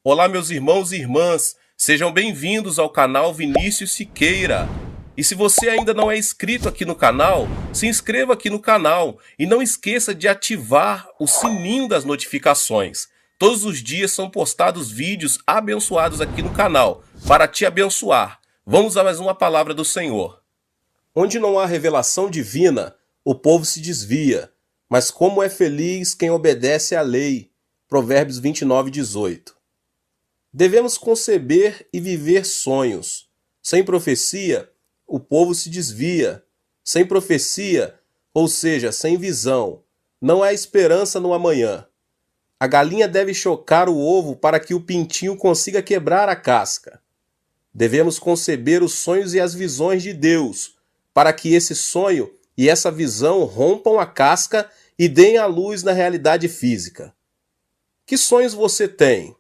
Olá, meus irmãos e irmãs, sejam bem-vindos ao canal Vinícius Siqueira. E se você ainda não é inscrito aqui no canal, se inscreva aqui no canal e não esqueça de ativar o sininho das notificações. Todos os dias são postados vídeos abençoados aqui no canal, para te abençoar. Vamos a mais uma palavra do Senhor. Onde não há revelação divina, o povo se desvia, mas como é feliz quem obedece à lei. Provérbios 29:18. Devemos conceber e viver sonhos. Sem profecia, o povo se desvia. Sem profecia, ou seja, sem visão, não há esperança no amanhã. A galinha deve chocar o ovo para que o pintinho consiga quebrar a casca. Devemos conceber os sonhos e as visões de Deus, para que esse sonho e essa visão rompam a casca e deem a luz na realidade física. Que sonhos você tem?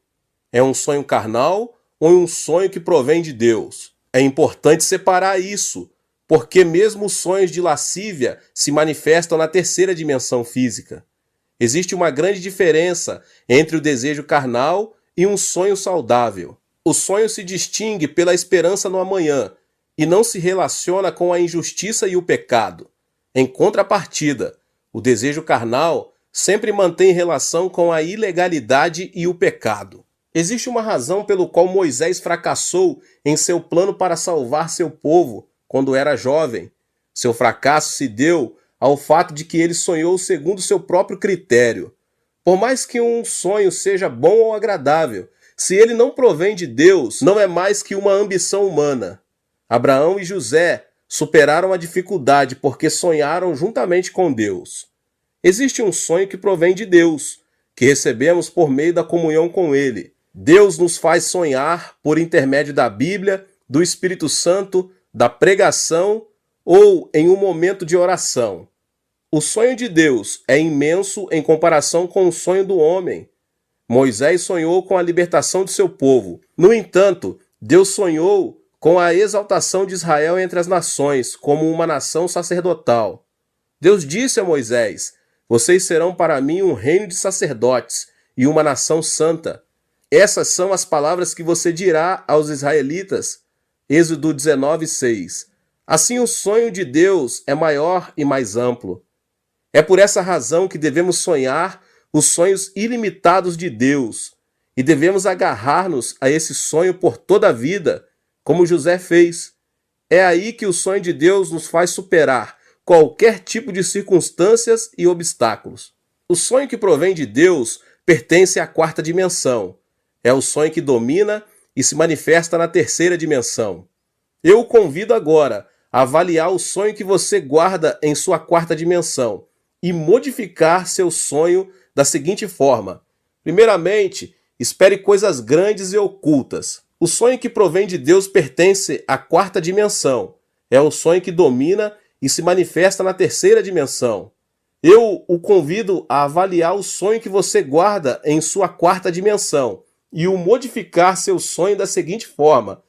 É um sonho carnal ou um sonho que provém de Deus? É importante separar isso, porque mesmo os sonhos de lascívia se manifestam na terceira dimensão física. Existe uma grande diferença entre o desejo carnal e um sonho saudável. O sonho se distingue pela esperança no amanhã e não se relaciona com a injustiça e o pecado. Em contrapartida, o desejo carnal sempre mantém relação com a ilegalidade e o pecado. Existe uma razão pelo qual Moisés fracassou em seu plano para salvar seu povo quando era jovem. Seu fracasso se deu ao fato de que ele sonhou segundo seu próprio critério. Por mais que um sonho seja bom ou agradável, se ele não provém de Deus, não é mais que uma ambição humana. Abraão e José superaram a dificuldade porque sonharam juntamente com Deus. Existe um sonho que provém de Deus, que recebemos por meio da comunhão com Ele. Deus nos faz sonhar por intermédio da Bíblia, do Espírito Santo, da pregação ou em um momento de oração. O sonho de Deus é imenso em comparação com o sonho do homem. Moisés sonhou com a libertação de seu povo. No entanto, Deus sonhou com a exaltação de Israel entre as nações, como uma nação sacerdotal. Deus disse a Moisés: "Vocês serão para mim um reino de sacerdotes e uma nação santa." Essas são as palavras que você dirá aos israelitas. Êxodo 19:6. Assim, o sonho de Deus é maior e mais amplo. É por essa razão que devemos sonhar os sonhos ilimitados de Deus e devemos agarrar-nos a esse sonho por toda a vida, como José fez. É aí que o sonho de Deus nos faz superar qualquer tipo de circunstâncias e obstáculos. O sonho que provém de Deus pertence à quarta dimensão. É o sonho que domina e se manifesta na terceira dimensão. Eu o convido agora a avaliar o sonho que você guarda em sua quarta dimensão e modificar seu sonho da seguinte forma. Primeiramente, espere coisas grandes e ocultas. O sonho que provém de Deus pertence à quarta dimensão. É o sonho que domina e se manifesta na terceira dimensão. Eu o convido a avaliar o sonho que você guarda em sua quarta dimensão e o modificar seu sonho da seguinte forma.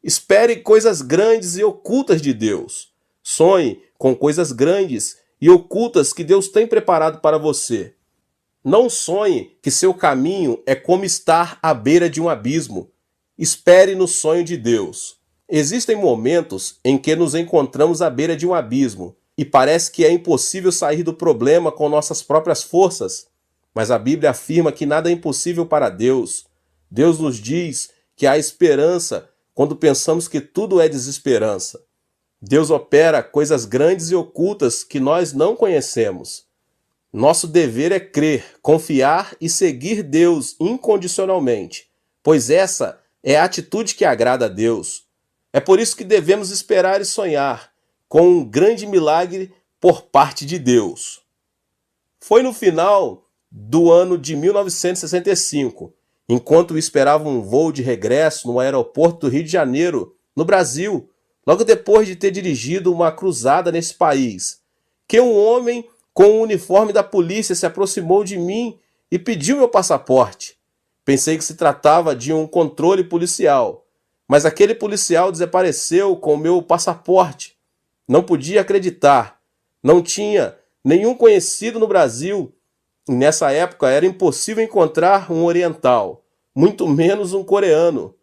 Espere coisas grandes e ocultas de Deus. Sonhe com coisas grandes e ocultas que Deus tem preparado para você. Não sonhe que seu caminho é como estar à beira de um abismo. Espere no sonho de Deus. Existem momentos em que nos encontramos à beira de um abismo e parece que é impossível sair do problema com nossas próprias forças. Mas a Bíblia afirma que nada é impossível para Deus. Deus nos diz que há esperança quando pensamos que tudo é desesperança. Deus opera coisas grandes e ocultas que nós não conhecemos. Nosso dever é crer, confiar e seguir Deus incondicionalmente, pois essa é a atitude que agrada a Deus. É por isso que devemos esperar e sonhar com um grande milagre por parte de Deus. Foi no final do ano de 1965, enquanto esperava um voo de regresso no aeroporto do Rio de Janeiro, no Brasil, logo depois de ter dirigido uma cruzada nesse país, que um homem com o uniforme da polícia se aproximou de mim e pediu meu passaporte. Pensei que se tratava de um controle policial, mas aquele policial desapareceu com o meu passaporte. Não podia acreditar. Não tinha nenhum conhecido no Brasil. E nessa época era impossível encontrar um oriental. muito menos um coreano.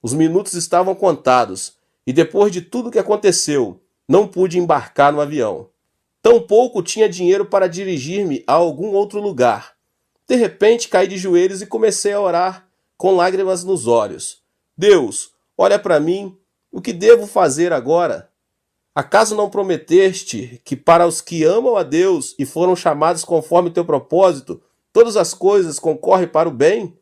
Os minutos estavam contados, e depois de tudo que aconteceu, não pude embarcar no avião. Tampouco tinha dinheiro para dirigir-me a algum outro lugar. De repente caí de joelhos e comecei a orar com lágrimas nos olhos. Deus, olha para mim, o que devo fazer agora? Acaso não prometeste que para os que amam a Deus e foram chamados conforme teu propósito, todas as coisas concorrem para o bem?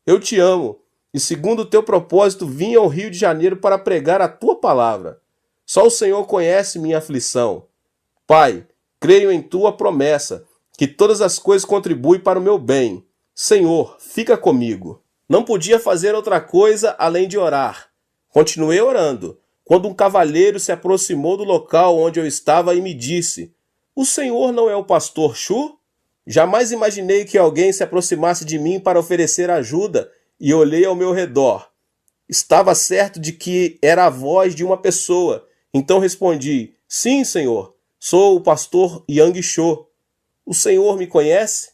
Eu te amo, e segundo o teu propósito vim ao Rio de Janeiro para pregar a tua palavra. Só o Senhor conhece minha aflição. Pai, creio em tua promessa, que todas as coisas contribuem para o meu bem. Senhor, fica comigo. Não podia fazer outra coisa além de orar. Continuei orando, quando um cavalheiro se aproximou do local onde eu estava e me disse: O senhor não é o pastor Chu? Jamais imaginei que alguém se aproximasse de mim para oferecer ajuda e olhei ao meu redor. Estava certo de que era a voz de uma pessoa, então respondi: Sim, senhor, sou o pastor Yang Cho. O senhor me conhece?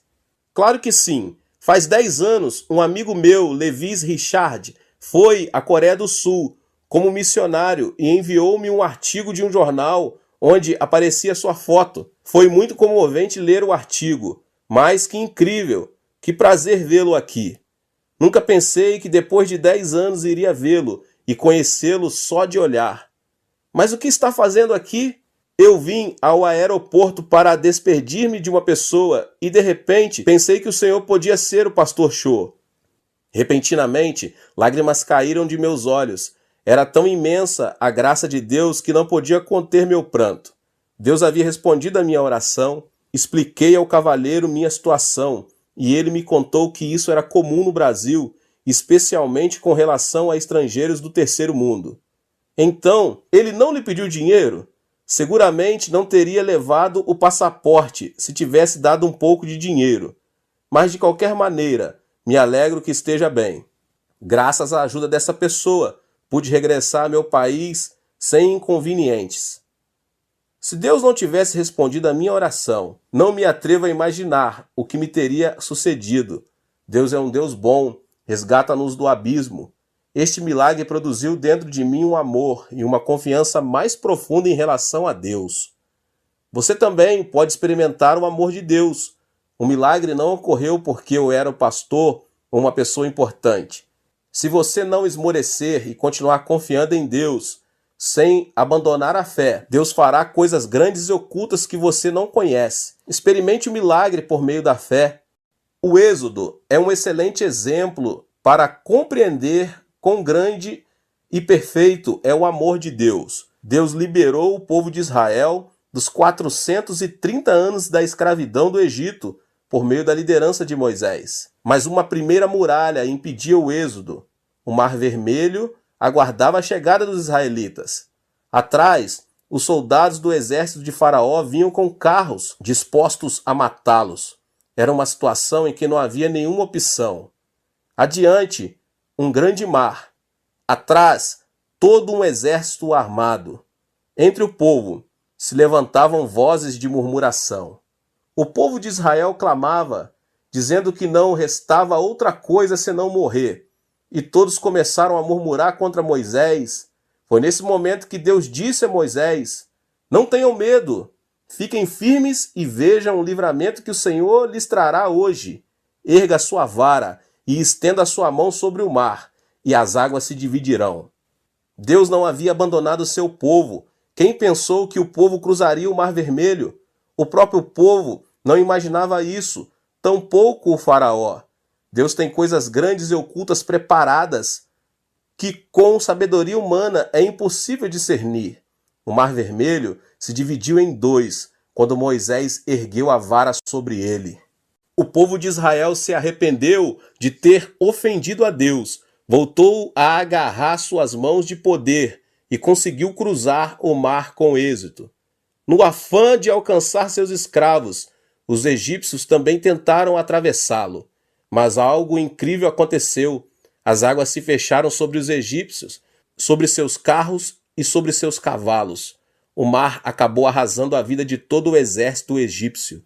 Claro que sim. Faz 10 anos, um amigo meu, Levis Richard, foi à Coreia do Sul como missionário e enviou-me um artigo de um jornal onde aparecia sua foto. Foi muito comovente ler o artigo, mas que incrível, que prazer vê-lo aqui. Nunca pensei que depois de 10 anos iria vê-lo e conhecê-lo só de olhar. Mas o que está fazendo aqui? Eu vim ao aeroporto para despedir-me de uma pessoa e de repente pensei que o senhor podia ser o pastor Cho. Repentinamente, lágrimas caíram de meus olhos. Era tão imensa a graça de Deus que não podia conter meu pranto. Deus havia respondido à minha oração, expliquei ao cavalheiro minha situação e ele me contou que isso era comum no Brasil, especialmente com relação a estrangeiros do terceiro mundo. Então, ele não lhe pediu dinheiro? Seguramente não teria levado o passaporte se tivesse dado um pouco de dinheiro. Mas de qualquer maneira, me alegro que esteja bem. Graças à ajuda dessa pessoa, pude regressar ao meu país sem inconvenientes. Se Deus não tivesse respondido à minha oração, não me atrevo a imaginar o que me teria sucedido. Deus é um Deus bom, resgata-nos do abismo. Este milagre produziu dentro de mim um amor e uma confiança mais profunda em relação a Deus. Você também pode experimentar o amor de Deus. O milagre não ocorreu porque eu era o pastor ou uma pessoa importante. Se você não esmorecer e continuar confiando em Deus, sem abandonar a fé, Deus fará coisas grandes e ocultas que você não conhece. Experimente o milagre por meio da fé. O Êxodo é um excelente exemplo para compreender quão grande e perfeito é o amor de Deus. Deus liberou o povo de Israel dos 430 anos da escravidão do Egito por meio da liderança de Moisés. Mas uma primeira muralha impedia o êxodo. O Mar Vermelho aguardava a chegada dos israelitas. Atrás, os soldados do exército de Faraó vinham com carros dispostos a matá-los. Era uma situação em que não havia nenhuma opção. Adiante, um grande mar. Atrás, todo um exército armado. Entre o povo se levantavam vozes de murmuração. O povo de Israel clamava, dizendo que não restava outra coisa senão morrer. E todos começaram a murmurar contra Moisés. Foi nesse momento que Deus disse a Moisés: Não tenham medo, fiquem firmes e vejam o livramento que o Senhor lhes trará hoje. Erga a sua vara e estenda a sua mão sobre o mar, e as águas se dividirão. Deus não havia abandonado o seu povo. Quem pensou que o povo cruzaria o Mar Vermelho? O próprio povo não imaginava isso, tampouco o faraó. Deus tem coisas grandes e ocultas preparadas que com sabedoria humana é impossível discernir. O Mar Vermelho se dividiu em dois quando Moisés ergueu a vara sobre ele. O povo de Israel se arrependeu de ter ofendido a Deus, voltou a agarrar suas mãos de poder e conseguiu cruzar o mar com êxito. No afã de alcançar seus escravos, os egípcios também tentaram atravessá-lo. Mas algo incrível aconteceu. As águas se fecharam sobre os egípcios, sobre seus carros e sobre seus cavalos. O mar acabou arrasando a vida de todo o exército egípcio.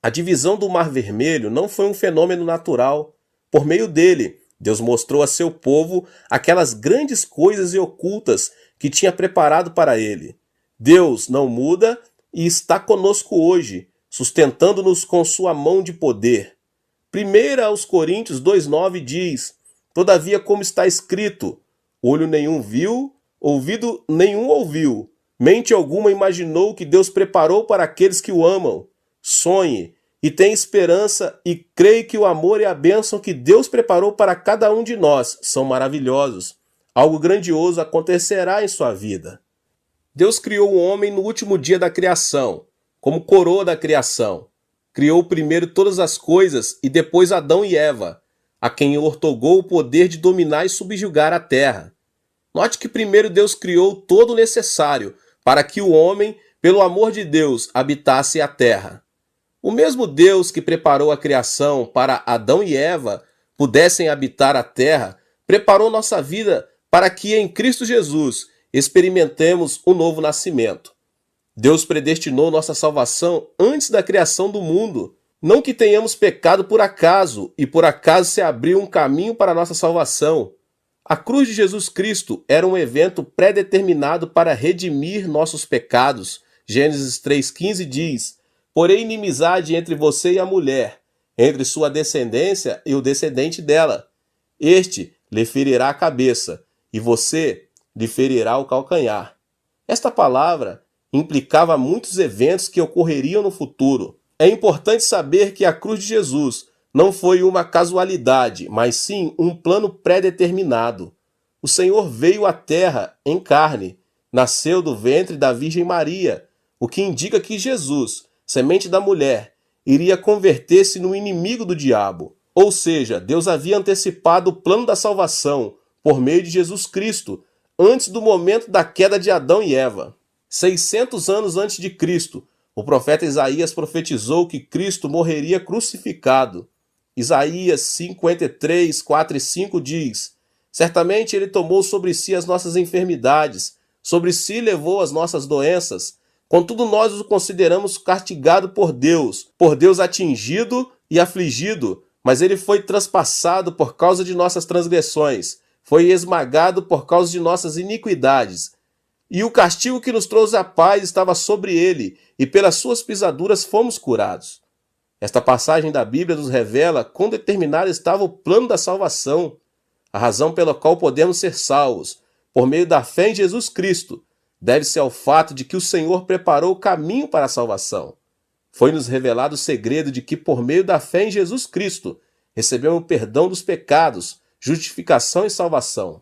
A divisão do Mar Vermelho não foi um fenômeno natural. Por meio dele, Deus mostrou a seu povo aquelas grandes coisas e ocultas que tinha preparado para ele. Deus não muda e está conosco hoje, sustentando-nos com sua mão de poder. 1 aos Coríntios 2,9 diz: Todavia, como está escrito, olho nenhum viu, ouvido nenhum ouviu, mente alguma imaginou que Deus preparou para aqueles que o amam. Sonhe e tenha esperança e creia que o amor e a bênção que Deus preparou para cada um de nós são maravilhosos. Algo grandioso acontecerá em sua vida. Deus criou o homem no último dia da criação, como coroa da criação. Criou primeiro todas as coisas e depois Adão e Eva, a quem outorgou o poder de dominar e subjugar a terra. Note que primeiro Deus criou todo o necessário para que o homem, pelo amor de Deus, habitasse a terra. O mesmo Deus que preparou a criação para Adão e Eva pudessem habitar a terra, preparou nossa vida para que em Cristo Jesus experimentemos o novo nascimento. Deus predestinou nossa salvação antes da criação do mundo. Não que tenhamos pecado por acaso, e por acaso se abriu um caminho para a nossa salvação. A cruz de Jesus Cristo era um evento pré-determinado para redimir nossos pecados. Gênesis 3,15 diz: Porém inimizade entre você e a mulher, entre sua descendência e o descendente dela. Este lhe ferirá a cabeça, e você lhe ferirá o calcanhar. Esta palavra implicava muitos eventos que ocorreriam no futuro. É importante saber que a cruz de Jesus não foi uma casualidade, mas sim um plano pré-determinado. O Senhor veio à terra em carne, nasceu do ventre da Virgem Maria, o que indica que Jesus, semente da mulher, iria converter-se no inimigo do diabo. Ou seja, Deus havia antecipado o plano da salvação por meio de Jesus Cristo, antes do momento da queda de Adão e Eva. 600 anos antes de Cristo, o profeta Isaías profetizou que Cristo morreria crucificado. Isaías 53, 4 e 5 diz: Certamente ele tomou sobre si as nossas enfermidades, sobre si levou as nossas doenças. Contudo, nós o consideramos castigado por Deus atingido e afligido, mas ele foi transpassado por causa de nossas transgressões, foi esmagado por causa de nossas iniquidades. E o castigo que nos trouxe a paz estava sobre ele, e pelas suas pisaduras fomos curados. Esta passagem da Bíblia nos revela quão determinado estava o plano da salvação, a razão pela qual podemos ser salvos, por meio da fé em Jesus Cristo, deve-se ao fato de que o Senhor preparou o caminho para a salvação. Foi-nos revelado o segredo de que, por meio da fé em Jesus Cristo, recebemos o perdão dos pecados, justificação e salvação.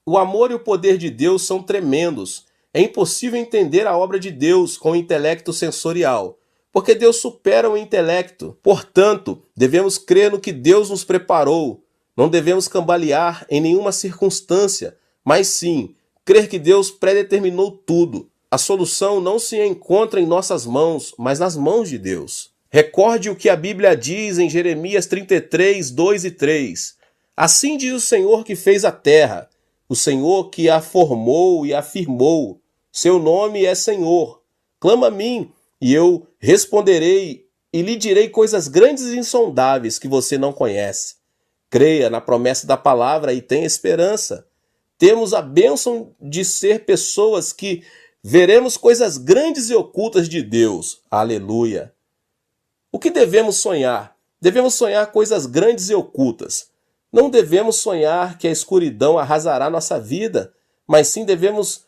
O amor e o poder de Deus são tremendos. É impossível entender a obra de Deus com o intelecto sensorial, porque Deus supera o intelecto. Portanto, devemos crer no que Deus nos preparou. Não devemos cambalear em nenhuma circunstância, mas sim crer que Deus predeterminou tudo. A solução não se encontra em nossas mãos, mas nas mãos de Deus. Recorde o que a Bíblia diz em Jeremias 33, 2 e 3. Assim diz o Senhor que fez a terra, o Senhor que a formou e a firmou. Seu nome é Senhor. Clama a mim, e eu responderei, e lhe direi coisas grandes e insondáveis que você não conhece. Creia na promessa da palavra e tenha esperança. Temos a bênção de ser pessoas que veremos coisas grandes e ocultas de Deus. Aleluia! O que devemos sonhar? Devemos sonhar coisas grandes e ocultas. Não devemos sonhar que a escuridão arrasará nossa vida, mas sim devemos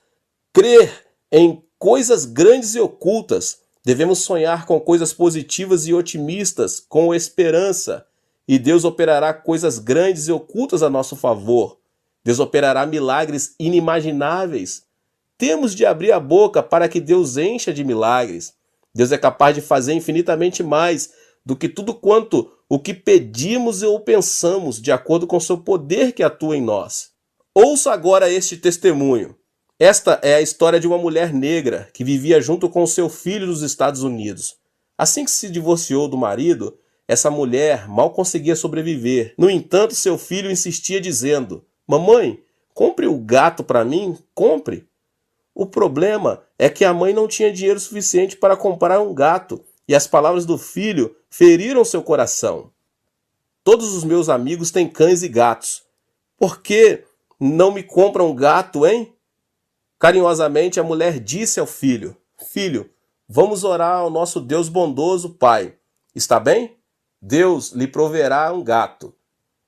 crer em coisas grandes e ocultas. Devemos sonhar com coisas positivas e otimistas, com esperança. E Deus operará coisas grandes e ocultas a nosso favor. Deus operará milagres inimagináveis. Temos de abrir a boca para que Deus encha de milagres. Deus é capaz de fazer infinitamente mais do que tudo quanto o que pedimos ou pensamos, de acordo com seu poder que atua em nós. Ouça agora este testemunho. Esta é a história de uma mulher negra que vivia junto com seu filho nos Estados Unidos. Assim que se divorciou do marido, essa mulher mal conseguia sobreviver. No entanto, seu filho insistia dizendo: Mamãe, compre o gato para mim, compre. O problema é que a mãe não tinha dinheiro suficiente para comprar um gato, e as palavras do filho feriram seu coração. Todos os meus amigos têm cães e gatos. Por que não me compra um gato, hein? Carinhosamente a mulher disse ao filho: Filho, vamos orar ao nosso Deus bondoso, Pai. Está bem? Deus lhe proverá um gato.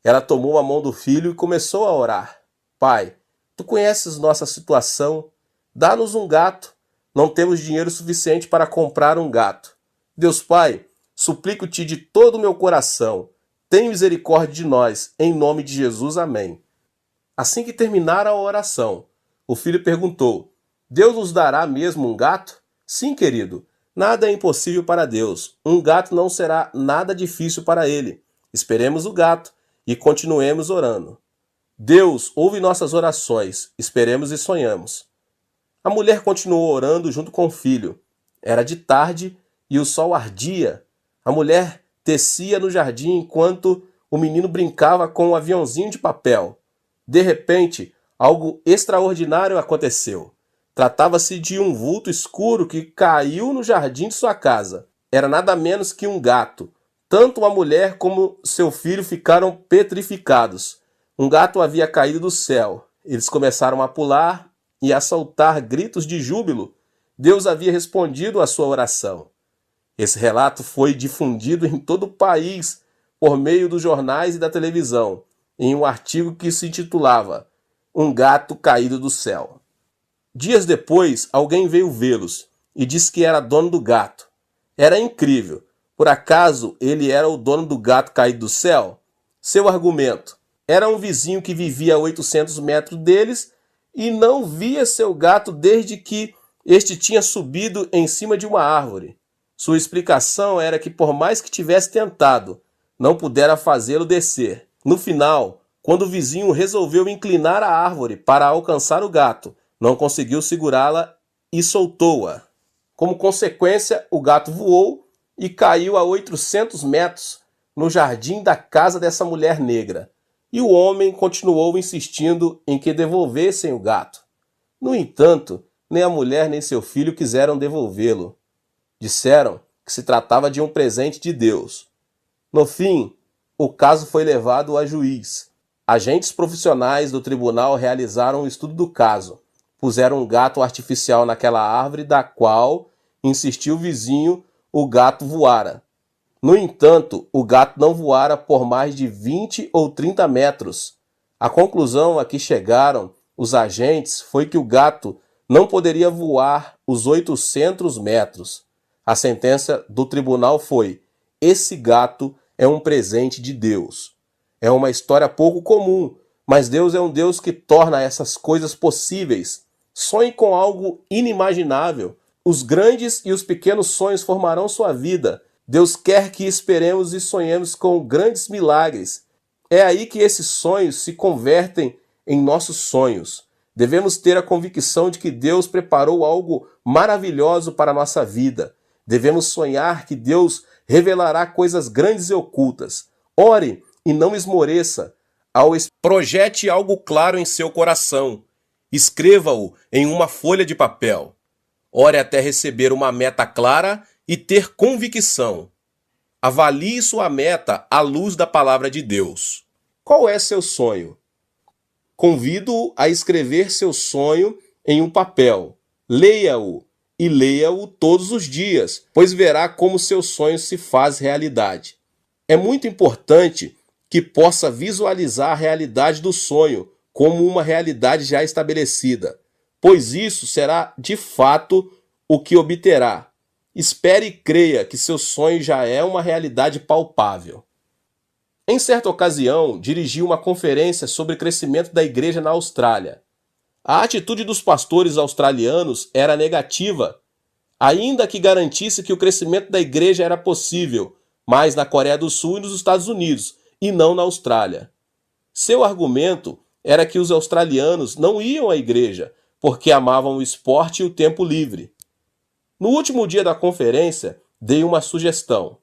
Ela tomou a mão do filho e começou a orar. Pai, tu conheces nossa situação. Dá-nos um gato. Não temos dinheiro suficiente para comprar um gato. Deus Pai, suplico-te de todo o meu coração. Tem misericórdia de nós. Em nome de Jesus, amém. Assim que terminara a oração, o filho perguntou: Deus nos dará mesmo um gato? Sim, querido. Nada é impossível para Deus. Um gato não será nada difícil para ele. Esperemos o gato e continuemos orando. Deus ouve nossas orações. Esperemos e sonhamos. A mulher continuou orando junto com o filho. Era de tarde e o sol ardia. A mulher tecia no jardim enquanto o menino brincava com um aviãozinho de papel. De repente, algo extraordinário aconteceu. Tratava-se de um vulto escuro que caiu no jardim de sua casa. Era nada menos que um gato. Tanto a mulher como seu filho ficaram petrificados. Um gato havia caído do céu. Eles começaram a pular e a soltar gritos de júbilo. Deus havia respondido à sua oração. Esse relato foi difundido em todo o país por meio dos jornais e da televisão, em um artigo que se intitulava Um Gato Caído do Céu. Dias depois, alguém veio vê-los e disse que era dono do gato. Era incrível. Por acaso ele era o dono do gato caído do céu? Seu argumento: era um vizinho que vivia a 800 metros deles e não via seu gato desde que este tinha subido em cima de uma árvore. Sua explicação era que, por mais que tivesse tentado, não pudera fazê-lo descer. No final, quando o vizinho resolveu inclinar a árvore para alcançar o gato, não conseguiu segurá-la e soltou-a. Como consequência, o gato voou e caiu a 800 metros no jardim da casa dessa mulher negra. E o homem continuou insistindo em que devolvessem o gato. No entanto, nem a mulher nem seu filho quiseram devolvê-lo. Disseram que se tratava de um presente de Deus. No fim, o caso foi levado a juiz. Agentes profissionais do tribunal realizaram um estudo do caso. Puseram um gato artificial naquela árvore da qual, insistiu o vizinho, o gato voara. No entanto, o gato não voara por mais de 20 ou 30 metros. A conclusão a que chegaram os agentes foi que o gato não poderia voar os 800 metros. A sentença do tribunal foi: esse gato é um presente de Deus. É uma história pouco comum, mas Deus é um Deus que torna essas coisas possíveis. Sonhe com algo inimaginável. Os grandes e os pequenos sonhos formarão sua vida. Deus quer que esperemos e sonhemos com grandes milagres. É aí que esses sonhos se convertem em nossos sonhos. Devemos ter a convicção de que Deus preparou algo maravilhoso para a nossa vida. Devemos sonhar que Deus revelará coisas grandes e ocultas. Ore e não esmoreça. Projete algo claro em seu coração. Escreva-o em uma folha de papel. Ore até receber uma meta clara e ter convicção. Avalie sua meta à luz da palavra de Deus. Qual é seu sonho? Convido-o a escrever seu sonho em um papel. Leia-o e leia-o todos os dias, pois verá como seu sonho se faz realidade. É muito importante que possa visualizar a realidade do sonho como uma realidade já estabelecida, pois isso será de fato o que obterá. Espere e creia que seu sonho já é uma realidade palpável. Em certa ocasião, dirigi uma conferência sobre crescimento da igreja na Austrália. A atitude dos pastores australianos era negativa, ainda que garantisse que o crescimento da igreja era possível, mas na Coreia do Sul e nos Estados Unidos, e não na Austrália. Seu argumento era que os australianos não iam à igreja porque amavam o esporte e o tempo livre. No último dia da conferência, dei uma sugestão.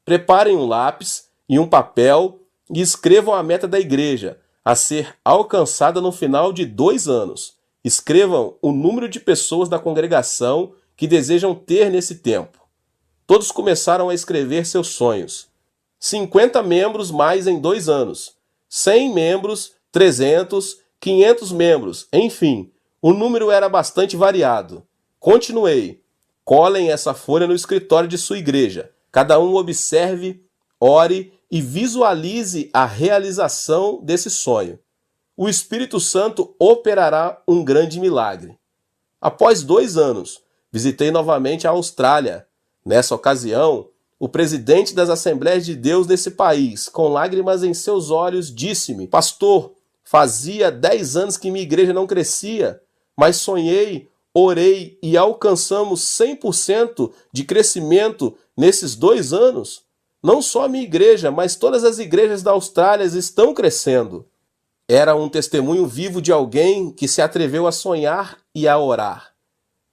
Preparem um lápis e um papel e escrevam a meta da igreja a ser alcançada no final de 2 anos. Escrevam o número de pessoas da congregação que desejam ter nesse tempo. Todos começaram a escrever seus sonhos. 50 membros mais em 2 anos. 100 membros, 300, 500 membros, enfim, o número era bastante variado. Continuei. Colhem essa folha no escritório de sua igreja. Cada um observe, ore e visualize a realização desse sonho. O Espírito Santo operará um grande milagre. Após 2 anos, visitei novamente a Austrália. Nessa ocasião, o presidente das Assembleias de Deus desse país, com lágrimas em seus olhos, disse-me: Pastor, fazia 10 anos que minha igreja não crescia, mas sonhei, orei e alcançamos 100% de crescimento nesses 2 anos. Não só a minha igreja, mas todas as igrejas da Austrália estão crescendo. Era um testemunho vivo de alguém que se atreveu a sonhar e a orar.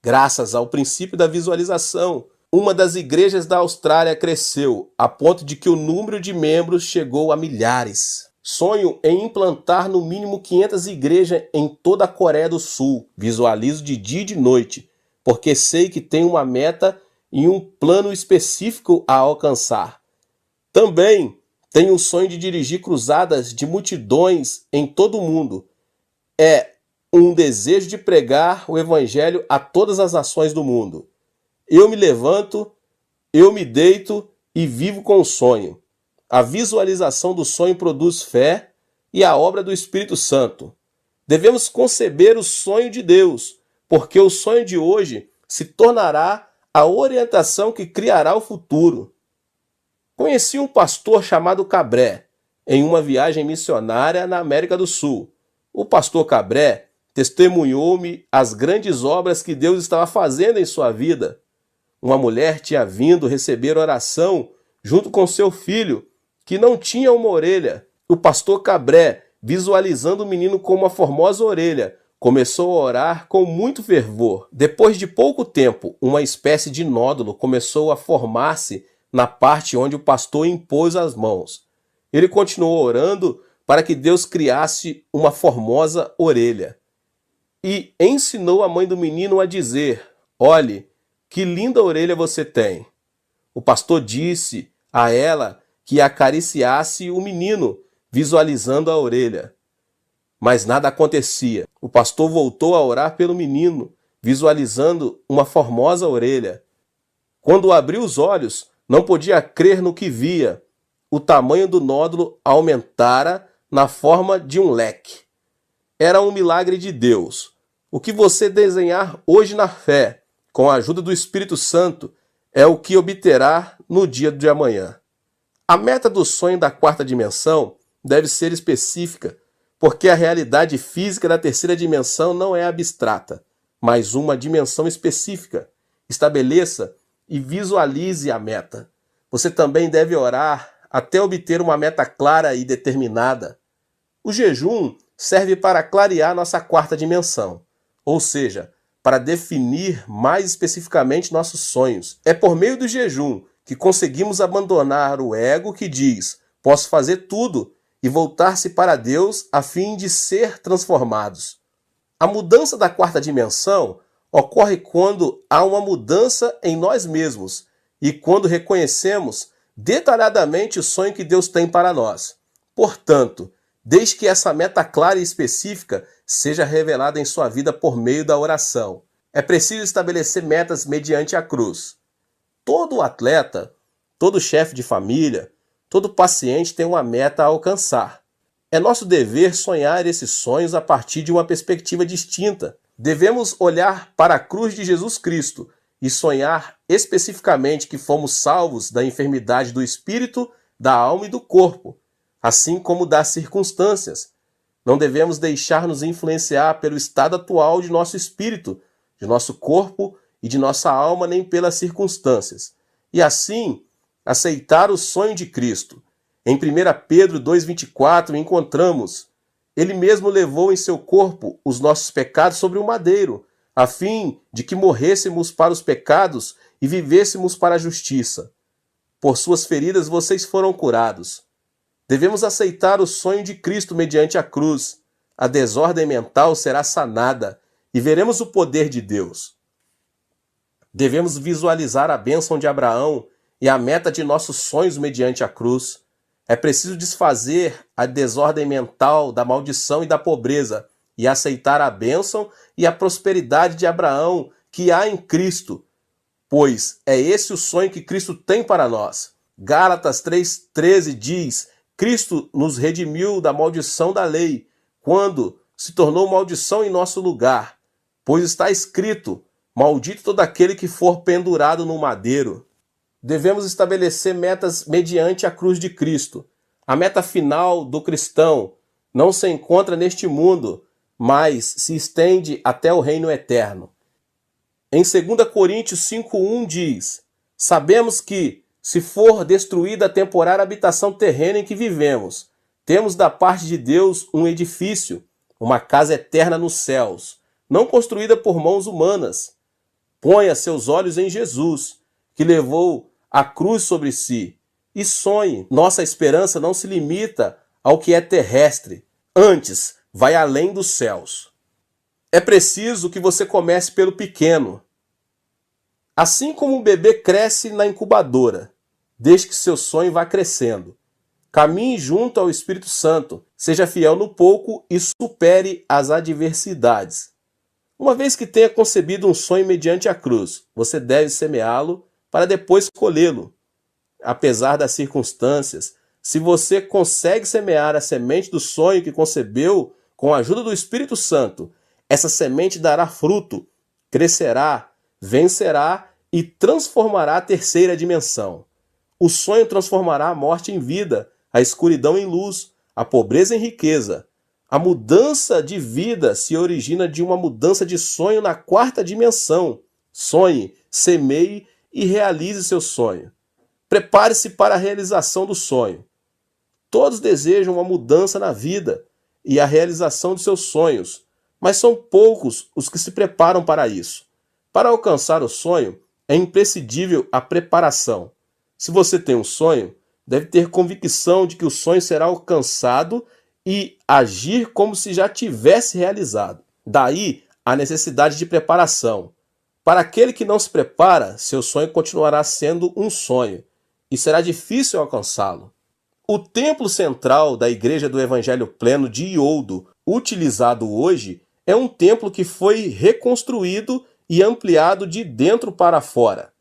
Graças ao princípio da visualização, uma das igrejas da Austrália cresceu, a ponto de que o número de membros chegou a milhares. Sonho em implantar no mínimo 500 igrejas em toda a Coreia do Sul. Visualizo de dia e de noite, porque sei que tem uma meta e um plano específico a alcançar. Também tenho o sonho de dirigir cruzadas de multidões em todo o mundo. É um desejo de pregar o evangelho a todas as nações do mundo. Eu me levanto, eu me deito e vivo com o sonho. A visualização do sonho produz fé e a obra do Espírito Santo. Devemos conceber o sonho de Deus, porque o sonho de hoje se tornará a orientação que criará o futuro. Conheci um pastor chamado Cabré em uma viagem missionária na América do Sul. O pastor Cabré testemunhou-me as grandes obras que Deus estava fazendo em sua vida. Uma mulher tinha vindo receber oração junto com seu filho, que não tinha uma orelha. O pastor Cabré, visualizando o menino com uma formosa orelha, começou a orar com muito fervor. Depois de pouco tempo, uma espécie de nódulo começou a formar-se na parte onde o pastor impôs as mãos. Ele continuou orando para que Deus criasse uma formosa orelha. E ensinou a mãe do menino a dizer: olhe, que linda orelha você tem. O pastor disse a ela que acariciasse o menino, visualizando a orelha. Mas nada acontecia. O pastor voltou a orar pelo menino, visualizando uma formosa orelha. Quando abriu os olhos, não podia crer no que via. O tamanho do nódulo aumentara na forma de um leque. Era um milagre de Deus. O que você desenhar hoje na fé, com a ajuda do Espírito Santo, é o que obterá no dia de amanhã. A meta do sonho da 4ª dimensão deve ser específica, porque a realidade física da 3ª dimensão não é abstrata, mas uma dimensão específica. Estabeleça e visualize a meta. Você também deve orar até obter uma meta clara e determinada. O jejum serve para clarear nossa 4ª dimensão, ou seja, para definir mais especificamente nossos sonhos. É por meio do jejum que conseguimos abandonar o ego que diz: posso fazer tudo, e voltar-se para Deus a fim de ser transformados. A mudança da 4ª dimensão ocorre quando há uma mudança em nós mesmos e quando reconhecemos detalhadamente o sonho que Deus tem para nós. Portanto, desde que essa meta clara e específica seja revelada em sua vida por meio da oração. É preciso estabelecer metas mediante a cruz. Todo atleta, todo chefe de família, todo paciente tem uma meta a alcançar. É nosso dever sonhar esses sonhos a partir de uma perspectiva distinta. Devemos olhar para a cruz de Jesus Cristo e sonhar especificamente que fomos salvos da enfermidade do espírito, da alma e do corpo, assim como das circunstâncias. Não devemos deixar-nos influenciar pelo estado atual de nosso espírito, de nosso corpo e de nossa alma, nem pelas circunstâncias. E assim, aceitar o sonho de Cristo. Em 1 Pedro 2,24 encontramos: Ele mesmo levou em seu corpo os nossos pecados sobre o madeiro, a fim de que morrêssemos para os pecados e vivêssemos para a justiça. Por suas feridas vocês foram curados. Devemos aceitar o sonho de Cristo mediante a cruz. A desordem mental será sanada e veremos o poder de Deus. Devemos visualizar a bênção de Abraão e a meta de nossos sonhos mediante a cruz. É preciso desfazer a desordem mental da maldição e da pobreza e aceitar a bênção e a prosperidade de Abraão que há em Cristo, pois é esse o sonho que Cristo tem para nós. Gálatas 3,13 diz: Cristo nos redimiu da maldição da lei, quando se tornou maldição em nosso lugar, pois está escrito: maldito todo aquele que for pendurado no madeiro. Devemos estabelecer metas mediante a cruz de Cristo. A meta final do cristão não se encontra neste mundo, mas se estende até o reino eterno. Em 2 Coríntios 5,1 diz: sabemos que, se for destruída a temporária habitação terrena em que vivemos, temos da parte de Deus um edifício, uma casa eterna nos céus, não construída por mãos humanas. Ponha seus olhos em Jesus, que levou a cruz sobre si, e sonhe. Nossa esperança não se limita ao que é terrestre, antes vai além dos céus. É preciso que você comece pelo pequeno. Assim como um bebê cresce na incubadora, deixe que seu sonho vá crescendo. Caminhe junto ao Espírito Santo, seja fiel no pouco e supere as adversidades. Uma vez que tenha concebido um sonho mediante a cruz, você deve semeá-lo para depois colhê-lo. Apesar das circunstâncias, se você consegue semear a semente do sonho que concebeu com a ajuda do Espírito Santo, essa semente dará fruto, crescerá, vencerá e transformará a terceira dimensão. O sonho transformará a morte em vida, a escuridão em luz, a pobreza em riqueza. A mudança de vida se origina de uma mudança de sonho na quarta dimensão. Sonhe, semeie e realize seu sonho. Prepare-se para a realização do sonho. Todos desejam uma mudança na vida e a realização de seus sonhos, mas são poucos os que se preparam para isso. Para alcançar o sonho, é imprescindível a preparação. Se você tem um sonho, deve ter convicção de que o sonho será alcançado e agir como se já tivesse realizado. Daí a necessidade de preparação. Para aquele que não se prepara, seu sonho continuará sendo um sonho e será difícil alcançá-lo. O templo central da Igreja do Evangelho Pleno de Ioldo, utilizado hoje, é um templo que foi reconstruído e ampliado de dentro para fora.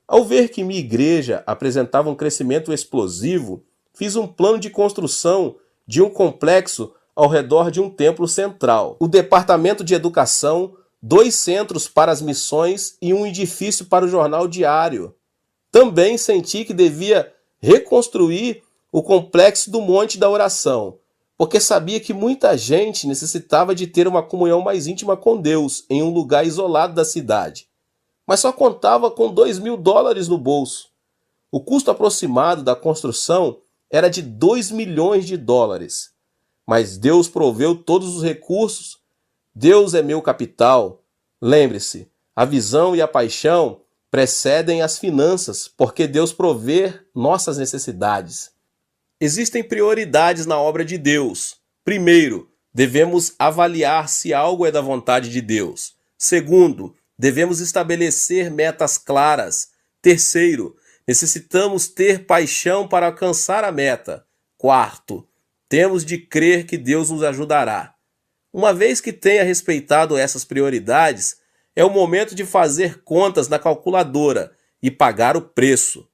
Ao ver que minha igreja apresentava um crescimento explosivo, fiz um plano de construção de um complexo ao redor de um templo central, o departamento de educação, 2 centros para as missões e um edifício para o jornal diário. Também senti que devia reconstruir o complexo do Monte da Oração, porque sabia que muita gente necessitava de ter uma comunhão mais íntima com Deus em um lugar isolado da cidade, mas só contava com $2.000 no bolso. O custo aproximado da construção era de $2 milhões, mas Deus proveu todos os recursos. Deus é meu capital. Lembre-se, a visão e a paixão precedem as finanças, porque Deus provê nossas necessidades. Existem prioridades na obra de Deus. Primeiro, devemos avaliar se algo é da vontade de Deus. Segundo, devemos estabelecer metas claras. Terceiro, necessitamos ter paixão para alcançar a meta. Quarto, temos de crer que Deus nos ajudará. Uma vez que tenha respeitado essas prioridades, é o momento de fazer contas na calculadora e pagar o preço.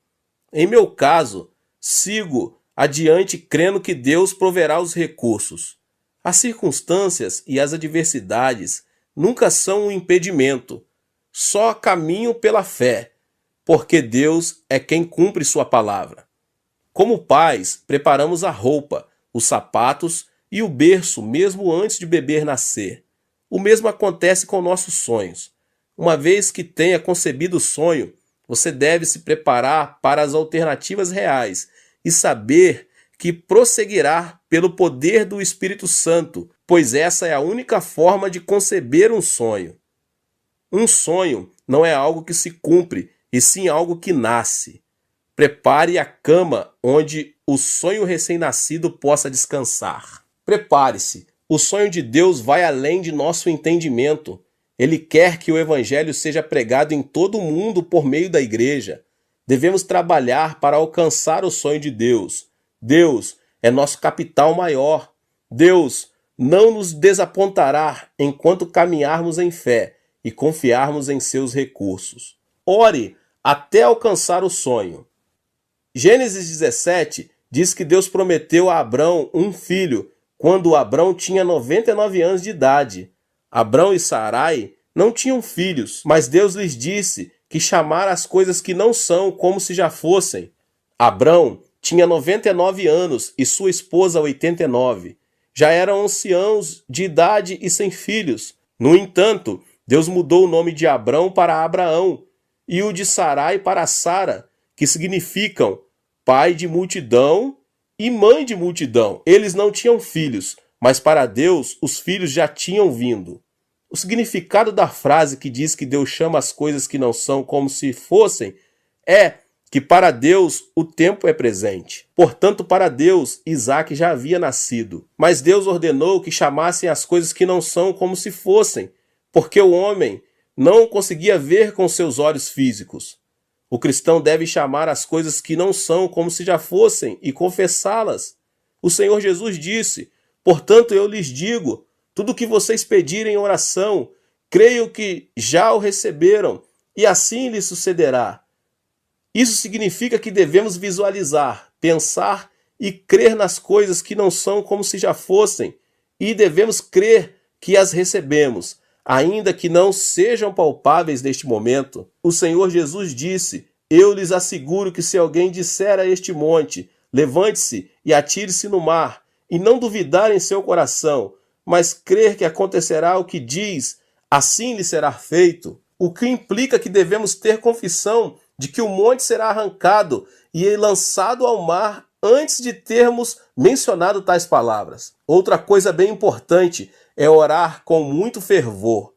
Em meu caso, sigo adiante crendo que Deus proverá os recursos. As circunstâncias e as adversidades nunca são um impedimento. Só caminho pela fé, porque Deus é quem cumpre sua palavra. Como pais, preparamos a roupa, os sapatos e o berço mesmo antes de o bebê nascer. O mesmo acontece com nossos sonhos. Uma vez que tenha concebido o sonho, você deve se preparar para as alternativas reais e saber que prosseguirá pelo poder do Espírito Santo, pois essa é a única forma de conceber um sonho. Um sonho não é algo que se cumpre, e sim algo que nasce. Prepare a cama onde o sonho recém-nascido possa descansar. Prepare-se. O sonho de Deus vai além de nosso entendimento. Ele quer que o Evangelho seja pregado em todo o mundo por meio da igreja. Devemos trabalhar para alcançar o sonho de Deus. Deus é nosso capital maior. Deus não nos desapontará enquanto caminharmos em fé e confiarmos em seus recursos. Ore até alcançar o sonho. Gênesis 17 diz que Deus prometeu a Abrão um filho quando Abrão tinha 99 anos de idade. Abrão e Sarai não tinham filhos, mas Deus lhes disse que chamara as coisas que não são como se já fossem. Abrão tinha 99 anos e sua esposa 89. Já eram anciãos de idade e sem filhos. No entanto, Deus mudou o nome de Abrão para Abraão e o de Sarai para Sara, que significam pai de multidão e mãe de multidão. Eles não tinham filhos, mas para Deus os filhos já tinham vindo. O significado da frase que diz que Deus chama as coisas que não são como se fossem é que para Deus o tempo é presente. Portanto, para Deus, Isaac já havia nascido. Mas Deus ordenou que chamassem as coisas que não são como se fossem, porque o homem não conseguia ver com seus olhos físicos. O cristão deve chamar as coisas que não são como se já fossem e confessá-las. O Senhor Jesus disse: portanto, eu lhes digo, tudo o que vocês pedirem em oração, creio que já o receberam, e assim lhes sucederá. Isso significa que devemos visualizar, pensar e crer nas coisas que não são como se já fossem, e devemos crer que as recebemos, ainda que não sejam palpáveis neste momento. O Senhor Jesus disse: eu lhes asseguro que se alguém disser a este monte, levante-se e atire-se no mar, e não duvidar em seu coração, mas crer que acontecerá o que diz, assim lhe será feito. O que implica que devemos ter confissão de que o monte será arrancado e lançado ao mar antes de termos mencionado tais palavras. Outra coisa bem importante é orar com muito fervor.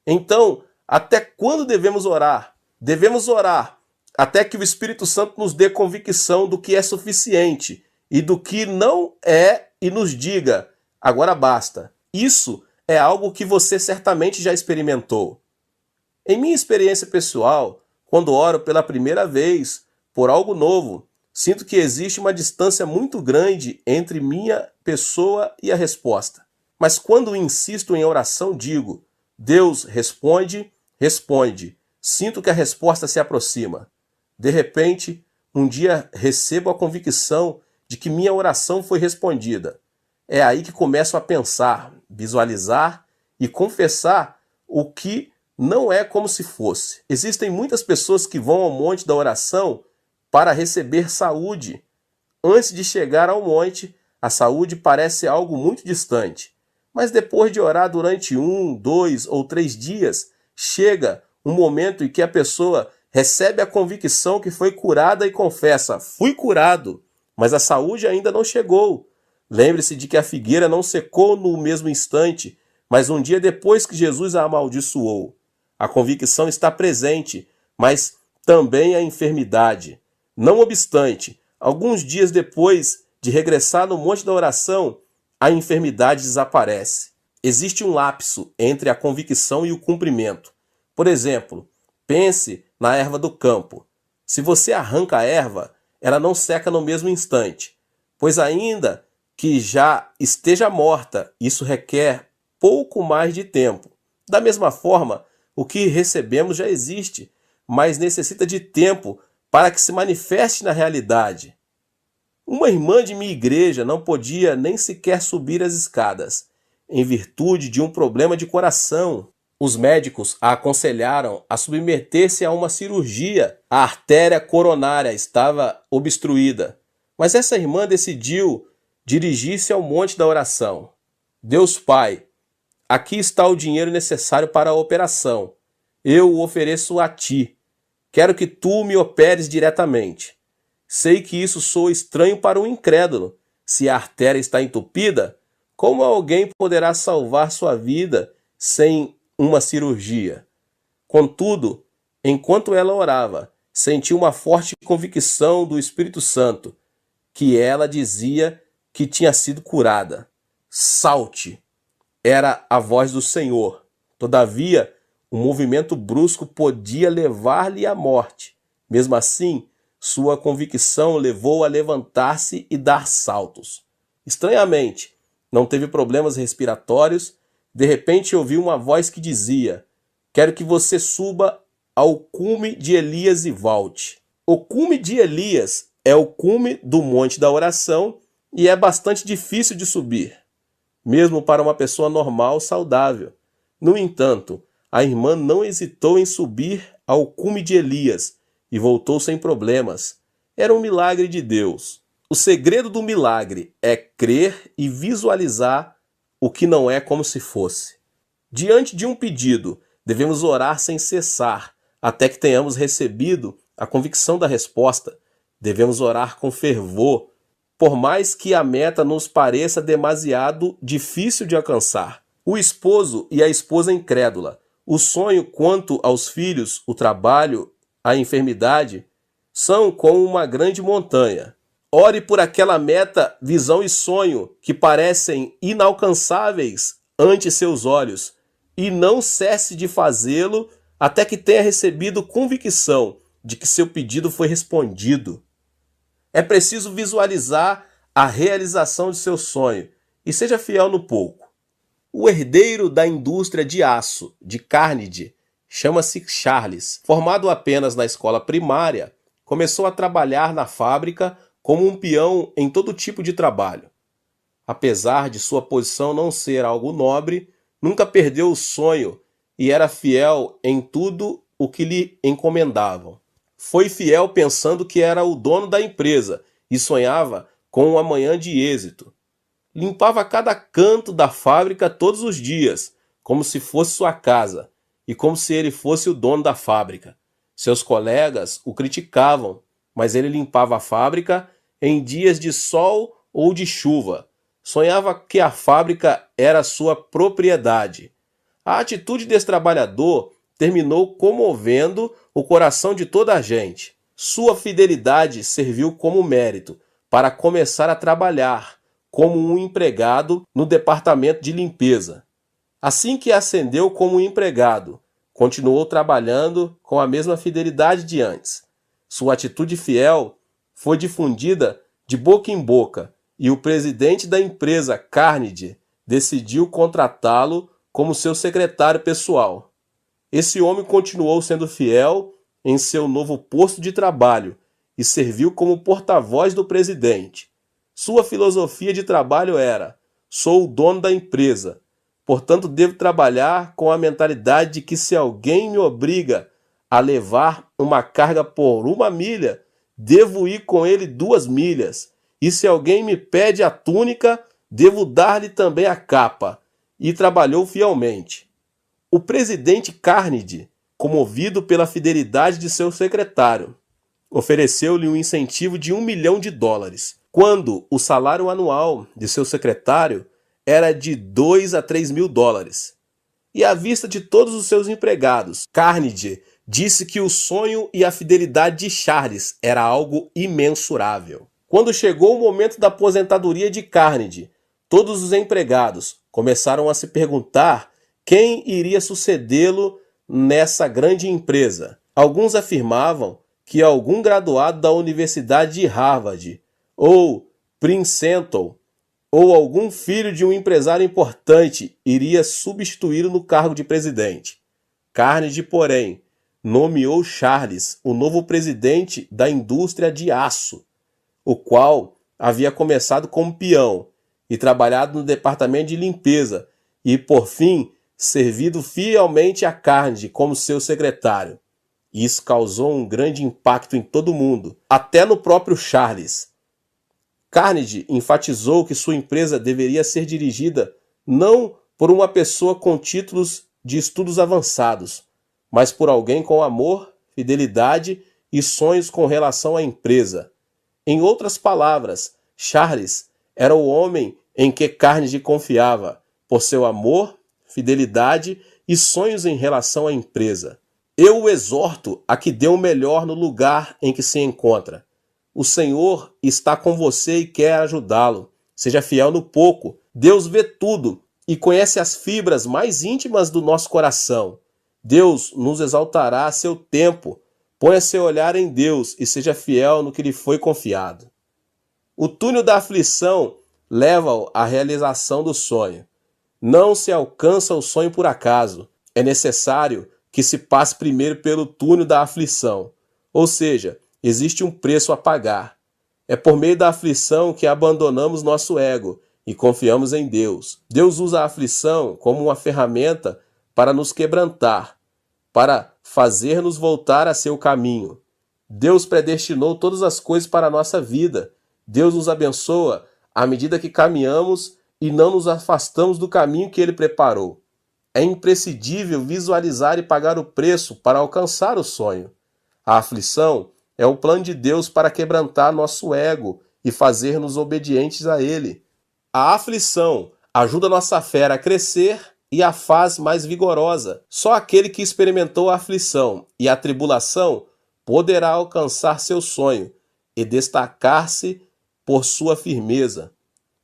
Então, até quando devemos orar? Devemos orar até que o Espírito Santo nos dê convicção do que é suficiente e do que não é e nos diga: agora basta. Isso é algo que você certamente já experimentou. Em minha experiência pessoal, quando oro pela primeira vez por algo novo, sinto que existe uma distância muito grande entre minha pessoa e a resposta. Mas quando insisto em oração, digo: Deus responde, responde. Sinto que a resposta se aproxima. De repente, um dia recebo a convicção de que minha oração foi respondida. É aí que começo a pensar, visualizar e confessar o que não é como se fosse. Existem muitas pessoas que vão ao monte da oração para receber saúde. Antes de chegar ao monte, a saúde parece algo muito distante. Mas depois de orar durante 1, 2 ou 3 dias, chega um momento em que a pessoa recebe a convicção que foi curada e confessa: fui curado, mas a saúde ainda não chegou. Lembre-se de que a figueira não secou no mesmo instante, mas um dia depois que Jesus a amaldiçoou. A convicção está presente, mas também a enfermidade. Não obstante, alguns dias depois de regressar no monte da oração, a enfermidade desaparece. Existe um lapso entre a convicção e o cumprimento. Por exemplo, pense na erva do campo. Se você arranca a erva, ela não seca no mesmo instante, pois ainda que já esteja morta, isso requer pouco mais de tempo. Da mesma forma, o que recebemos já existe, mas necessita de tempo para que se manifeste na realidade. Uma irmã de minha igreja não podia nem sequer subir as escadas, em virtude de um problema de coração. Os médicos a aconselharam a submeter-se a uma cirurgia. A artéria coronária estava obstruída, mas essa irmã decidiu dirigir-se ao monte da oração. Deus Pai, aqui está o dinheiro necessário para a operação. Eu o ofereço a ti. Quero que tu me operes diretamente. Sei que isso soa estranho para um incrédulo. Se a artéria está entupida, como alguém poderá salvar sua vida sem uma cirurgia? Contudo, enquanto ela orava, senti uma forte convicção do Espírito Santo, que ela dizia que tinha sido curada. Salte! Era a voz do Senhor. Todavia, um movimento brusco podia levar-lhe à morte. Mesmo assim, Sua convicção o levou a levantar-se e dar saltos. Estranhamente, não teve problemas respiratórios. De repente ouviu uma voz que dizia: "Quero que você suba ao cume de Elias e volte." O cume de Elias é o cume do Monte da Oração e é bastante difícil de subir, mesmo para uma pessoa normal, saudável. No entanto, a irmã não hesitou em subir ao cume de Elias e voltou sem problemas. Era um milagre de Deus. O segredo do milagre é crer e visualizar o que não é como se fosse. Diante de um pedido, devemos orar sem cessar, até que tenhamos recebido a convicção da resposta. Devemos orar com fervor, por mais que a meta nos pareça demasiado difícil de alcançar. O esposo e a esposa incrédula, o sonho quanto aos filhos, o trabalho, a enfermidade, são como uma grande montanha. Ore por aquela meta, visão e sonho que parecem inalcançáveis ante seus olhos, e não cesse de fazê-lo até que tenha recebido convicção de que seu pedido foi respondido. É preciso visualizar a realização de seu sonho e seja fiel no pouco. O herdeiro da indústria de aço de Carnegie chama-se Charles. Formado apenas na escola primária, começou a trabalhar na fábrica como um peão em todo tipo de trabalho. Apesar de sua posição não ser algo nobre, nunca perdeu o sonho e era fiel em tudo o que lhe encomendavam. Foi fiel pensando que era o dono da empresa e sonhava com um amanhã de êxito. Limpava cada canto da fábrica todos os dias, como se fosse sua casa, e como se ele fosse o dono da fábrica. Seus colegas o criticavam, mas ele limpava a fábrica em dias de sol ou de chuva. Sonhava que a fábrica era sua propriedade. A atitude desse trabalhador terminou comovendo o coração de toda a gente. Sua fidelidade serviu como mérito para começar a trabalhar como um empregado no departamento de limpeza. Assim que ascendeu como empregado, continuou trabalhando com a mesma fidelidade de antes. Sua atitude fiel foi difundida de boca em boca e o presidente da empresa, Carnegie, decidiu contratá-lo como seu secretário pessoal. Esse homem continuou sendo fiel em seu novo posto de trabalho e serviu como porta-voz do presidente. Sua filosofia de trabalho era: sou o dono da empresa, portanto devo trabalhar com a mentalidade de que se alguém me obriga a levar uma carga por 1 milha, devo ir com ele 2 milhas. E se alguém me pede a túnica, devo dar-lhe também a capa. E trabalhou fielmente. O presidente Carnegie, comovido pela fidelidade de seu secretário, ofereceu-lhe um incentivo de $1 milhão, quando o salário anual de seu secretário era de $2 a $3 mil. E à vista de todos os seus empregados, Carnegie disse que o sonho e a fidelidade de Charles era algo imensurável. Quando chegou o momento da aposentadoria de Carnegie, todos os empregados começaram a se perguntar quem iria sucedê-lo nessa grande empresa. Alguns afirmavam que algum graduado da Universidade de Harvard ou Princeton ou algum filho de um empresário importante iria substituí-lo no cargo de presidente. Carnegie, porém, nomeou Charles o novo presidente da indústria de aço, o qual havia começado como peão e trabalhado no departamento de limpeza e, por fim, servido fielmente a Carnegie como seu secretário. Isso causou um grande impacto em todo o mundo, até no próprio Charles. Carnegie enfatizou que sua empresa deveria ser dirigida não por uma pessoa com títulos de estudos avançados, mas por alguém com amor, fidelidade e sonhos com relação à empresa. Em outras palavras, Charles era o homem em que Carnegie confiava, por seu amor, fidelidade e sonhos em relação à empresa. Eu o exorto a que dê o melhor no lugar em que se encontra. O Senhor está com você e quer ajudá-lo. Seja fiel no pouco. Deus vê tudo e conhece as fibras mais íntimas do nosso coração. Deus nos exaltará a seu tempo, Ponha seu olhar em Deus e seja fiel no que lhe foi confiado. O túnel da aflição leva-o à realização do sonho. Não se alcança o sonho por acaso. É necessário que se passe primeiro pelo túnel da aflição. Ou seja, existe um preço a pagar. É por meio da aflição que abandonamos nosso ego e confiamos em Deus. Deus usa a aflição como uma ferramenta para nos quebrantar, para fazer-nos voltar a seu caminho. Deus predestinou todas as coisas para a nossa vida. Deus nos abençoa à medida que caminhamos e não nos afastamos do caminho que Ele preparou. É imprescindível visualizar e pagar o preço para alcançar o sonho. A aflição é o plano de Deus para quebrantar nosso ego e fazer-nos obedientes a Ele. A aflição ajuda nossa fé a crescer e a faz mais vigorosa. Só aquele que experimentou a aflição e a tribulação poderá alcançar seu sonho e destacar-se por sua firmeza.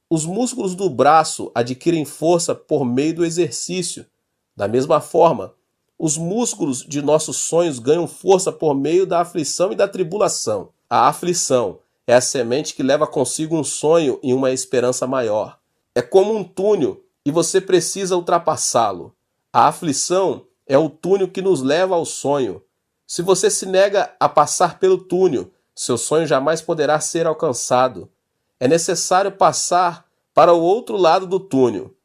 Os músculos do braço adquirem força por meio do exercício. Da mesma forma, os músculos de nossos sonhos ganham força por meio da aflição e da tribulação. A aflição é a semente que leva consigo um sonho e uma esperança maior. É como um túnel e você precisa ultrapassá-lo. A aflição é o túnel que nos leva ao sonho. Se você se nega a passar pelo túnel, seu sonho jamais poderá ser alcançado. É necessário passar para o outro lado do túnel.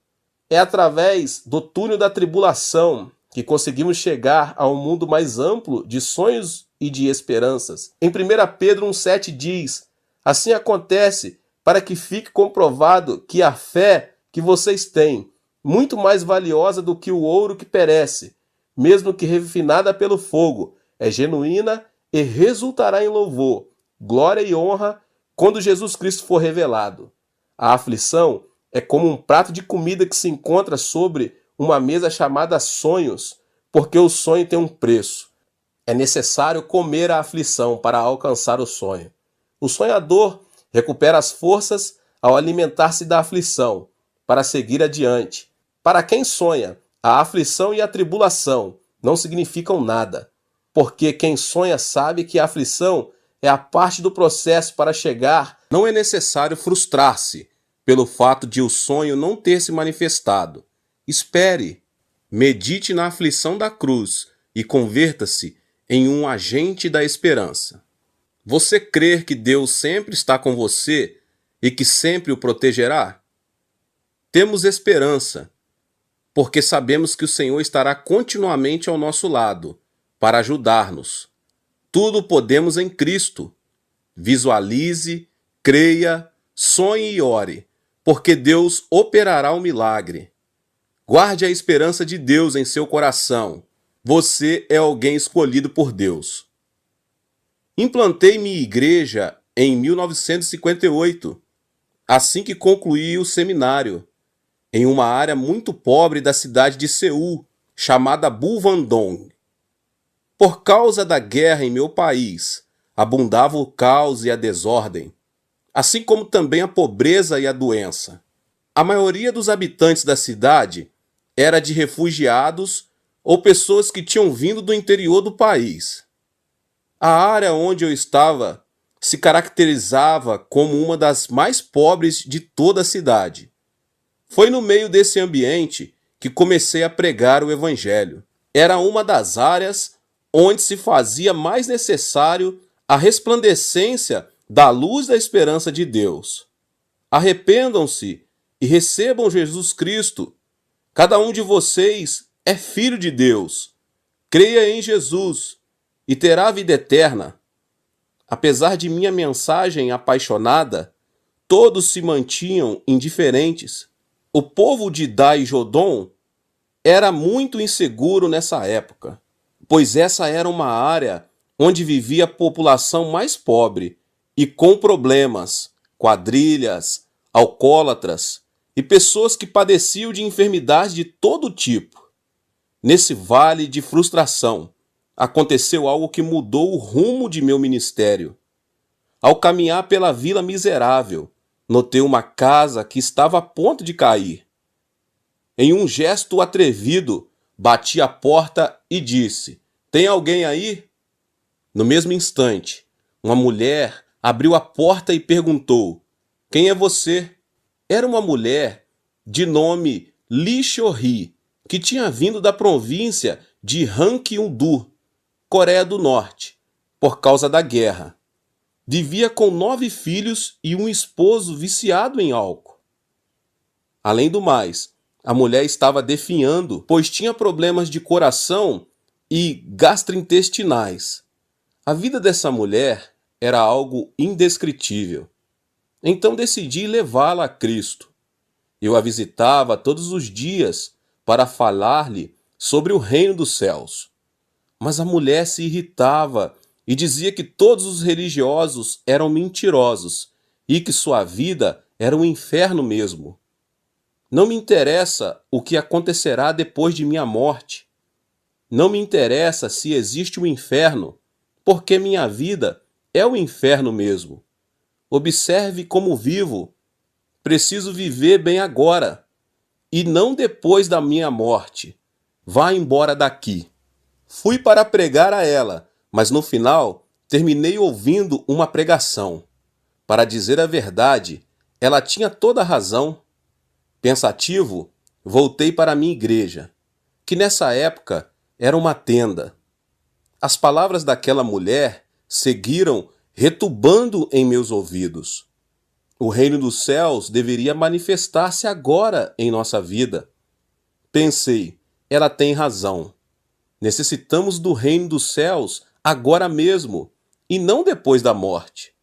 É através do túnel da tribulação que conseguimos chegar a um mundo mais amplo de sonhos e de esperanças. Em 1 Pedro 1,7 diz: assim acontece para que fique comprovado que a fé que vocês têm, muito mais valiosa do que o ouro que perece, mesmo que refinada pelo fogo, é genuína e resultará em louvor, glória e honra quando Jesus Cristo for revelado. A aflição é como um prato de comida que se encontra sobre uma mesa chamada sonhos, porque o sonho tem um preço. É necessário comer a aflição para alcançar o sonho. O sonhador recupera as forças ao alimentar-se da aflição, para seguir adiante. Para quem sonha, a aflição e a tribulação não significam nada, porque quem sonha sabe que a aflição é a parte do processo para chegar. Não é necessário frustrar-se pelo fato de o sonho não ter se manifestado. Espere, medite na aflição da cruz e converta-se em um agente da esperança. Você crê que Deus sempre está com você e que sempre o protegerá? Temos esperança, porque sabemos que o Senhor estará continuamente ao nosso lado para ajudar-nos. Tudo podemos em Cristo. Visualize, creia, sonhe e ore, porque Deus operará o milagre. Guarde a esperança de Deus em seu coração. Você é alguém escolhido por Deus. Implantei minha igreja em 1958, assim que concluí o seminário, em uma área muito pobre da cidade de Seul, chamada Buvandong. Por causa da guerra em meu país, abundava o caos e a desordem, assim como também a pobreza e a doença. A maioria dos habitantes da cidade era de refugiados ou pessoas que tinham vindo do interior do país. A área onde eu estava se caracterizava como uma das mais pobres de toda a cidade. Foi no meio desse ambiente que comecei a pregar o Evangelho. Era uma das áreas onde se fazia mais necessário a resplandecência da luz da esperança de Deus. Arrependam-se e recebam Jesus Cristo. Cada um de vocês é filho de Deus. Creia em Jesus e terá vida eterna. Apesar de minha mensagem apaixonada, todos se mantinham indiferentes. O povo de Dai Jodon era muito inseguro nessa época, pois essa era uma área onde vivia a população mais pobre e com problemas, quadrilhas, alcoólatras e pessoas que padeciam de enfermidades de todo tipo. Nesse vale de frustração, aconteceu algo que mudou o rumo de meu ministério. Ao caminhar pela vila miserável, notei uma casa que estava a ponto de cair. Em um gesto atrevido, bati a porta e disse: "Tem alguém aí?" No mesmo instante, uma mulher abriu a porta e perguntou: "Quem é você?" Era uma mulher de nome Lee Cho-hee, que tinha vindo da província de Gangneung-do, Coreia do Norte, por causa da guerra. Vivia com 9 filhos e um esposo viciado em álcool. Além do mais, a mulher estava definhando, pois tinha problemas de coração e gastrointestinais. A vida dessa mulher era algo indescritível. Então decidi levá-la a Cristo. Eu a visitava todos os dias para falar-lhe sobre o reino dos céus. Mas a mulher se irritava e dizia que todos os religiosos eram mentirosos e que sua vida era um inferno mesmo. Não me interessa o que acontecerá depois de minha morte. Não me interessa se existe um inferno, porque minha vida é o inferno mesmo. Observe como vivo. Preciso viver bem agora, e não depois da minha morte. Vá embora daqui. Fui para pregar a ela, mas no final terminei ouvindo uma pregação. Para dizer a verdade, ela tinha toda a razão. Pensativo, voltei para a minha igreja, que nessa época era uma tenda. As palavras daquela mulher seguiram retumbando em meus ouvidos. O reino dos céus deveria manifestar-se agora em nossa vida. Pensei, ela tem razão. Necessitamos do reino dos céus agora mesmo, e não depois da morte.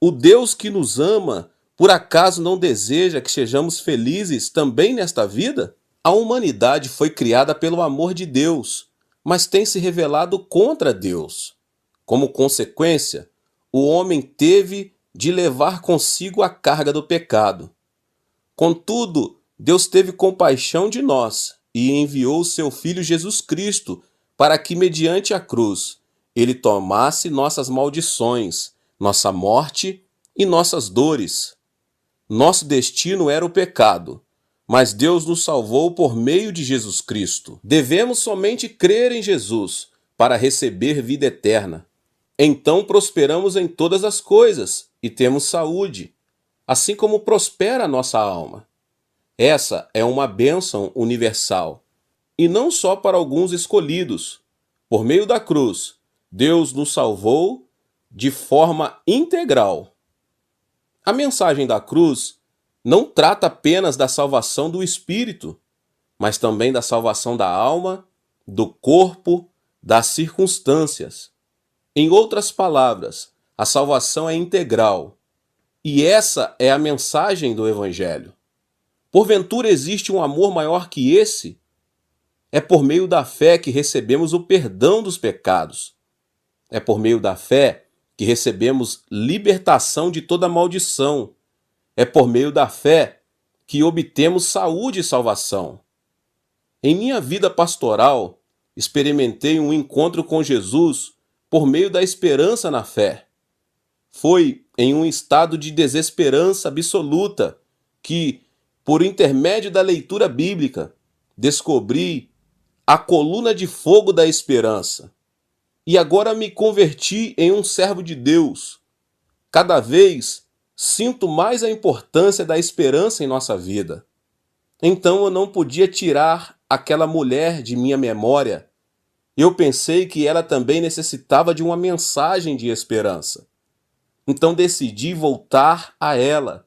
O Deus que nos ama, por acaso não deseja que sejamos felizes também nesta vida? A humanidade foi criada pelo amor de Deus, mas tem se revelado contra Deus. Como consequência, o homem teve de levar consigo a carga do pecado. Contudo, Deus teve compaixão de nós e enviou o seu Filho Jesus Cristo para que, mediante a cruz, ele tomasse nossas maldições, nossa morte e nossas dores. Nosso destino era o pecado, mas Deus nos salvou por meio de Jesus Cristo. Devemos somente crer em Jesus para receber vida eterna. Então prosperamos em todas as coisas e temos saúde, assim como prospera a nossa alma. Essa é uma bênção universal, e não só para alguns escolhidos. Por meio da cruz, Deus nos salvou de forma integral. A mensagem da cruz não trata apenas da salvação do espírito, mas também da salvação da alma, do corpo, das circunstâncias. Em outras palavras, a salvação é integral. E essa é a mensagem do Evangelho. Porventura existe um amor maior que esse? É por meio da fé que recebemos o perdão dos pecados. É por meio da fé que recebemos libertação de toda maldição. É por meio da fé que obtemos saúde e salvação. Em minha vida pastoral, experimentei um encontro com Jesus por meio da esperança na fé. Foi em um estado de desesperança absoluta que, por intermédio da leitura bíblica, descobri a coluna de fogo da esperança. E agora me converti em um servo de Deus. Cada vez sinto mais a importância da esperança em nossa vida. Então eu não podia tirar aquela mulher de minha memória. Eu pensei que ela também necessitava de uma mensagem de esperança. Então decidi voltar a ela.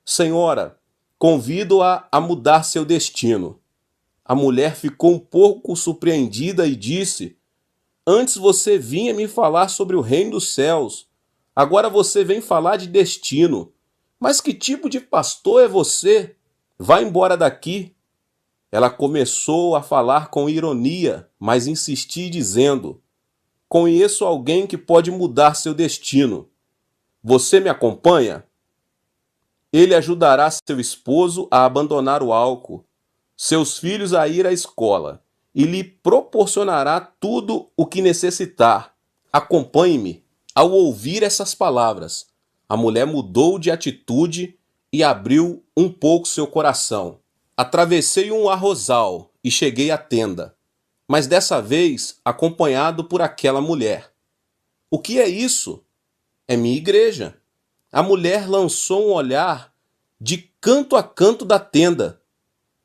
Senhora, convido-a a mudar seu destino. A mulher ficou um pouco surpreendida e disse: "Antes você vinha me falar sobre o reino dos céus. Agora você vem falar de destino. Mas que tipo de pastor é você? Vá embora daqui." Ela começou a falar com ironia, mas insisti dizendo: "Conheço alguém que pode mudar seu destino. Você me acompanha? Ele ajudará seu esposo a abandonar o álcool, seus filhos a ir à escola e lhe proporcionará tudo o que necessitar. Acompanhe-me." Ao ouvir essas palavras, a mulher mudou de atitude e abriu um pouco seu coração. Atravessei um arrozal e cheguei à tenda, mas dessa vez acompanhado por aquela mulher. O que é isso? É minha igreja. A mulher lançou um olhar de canto a canto da tenda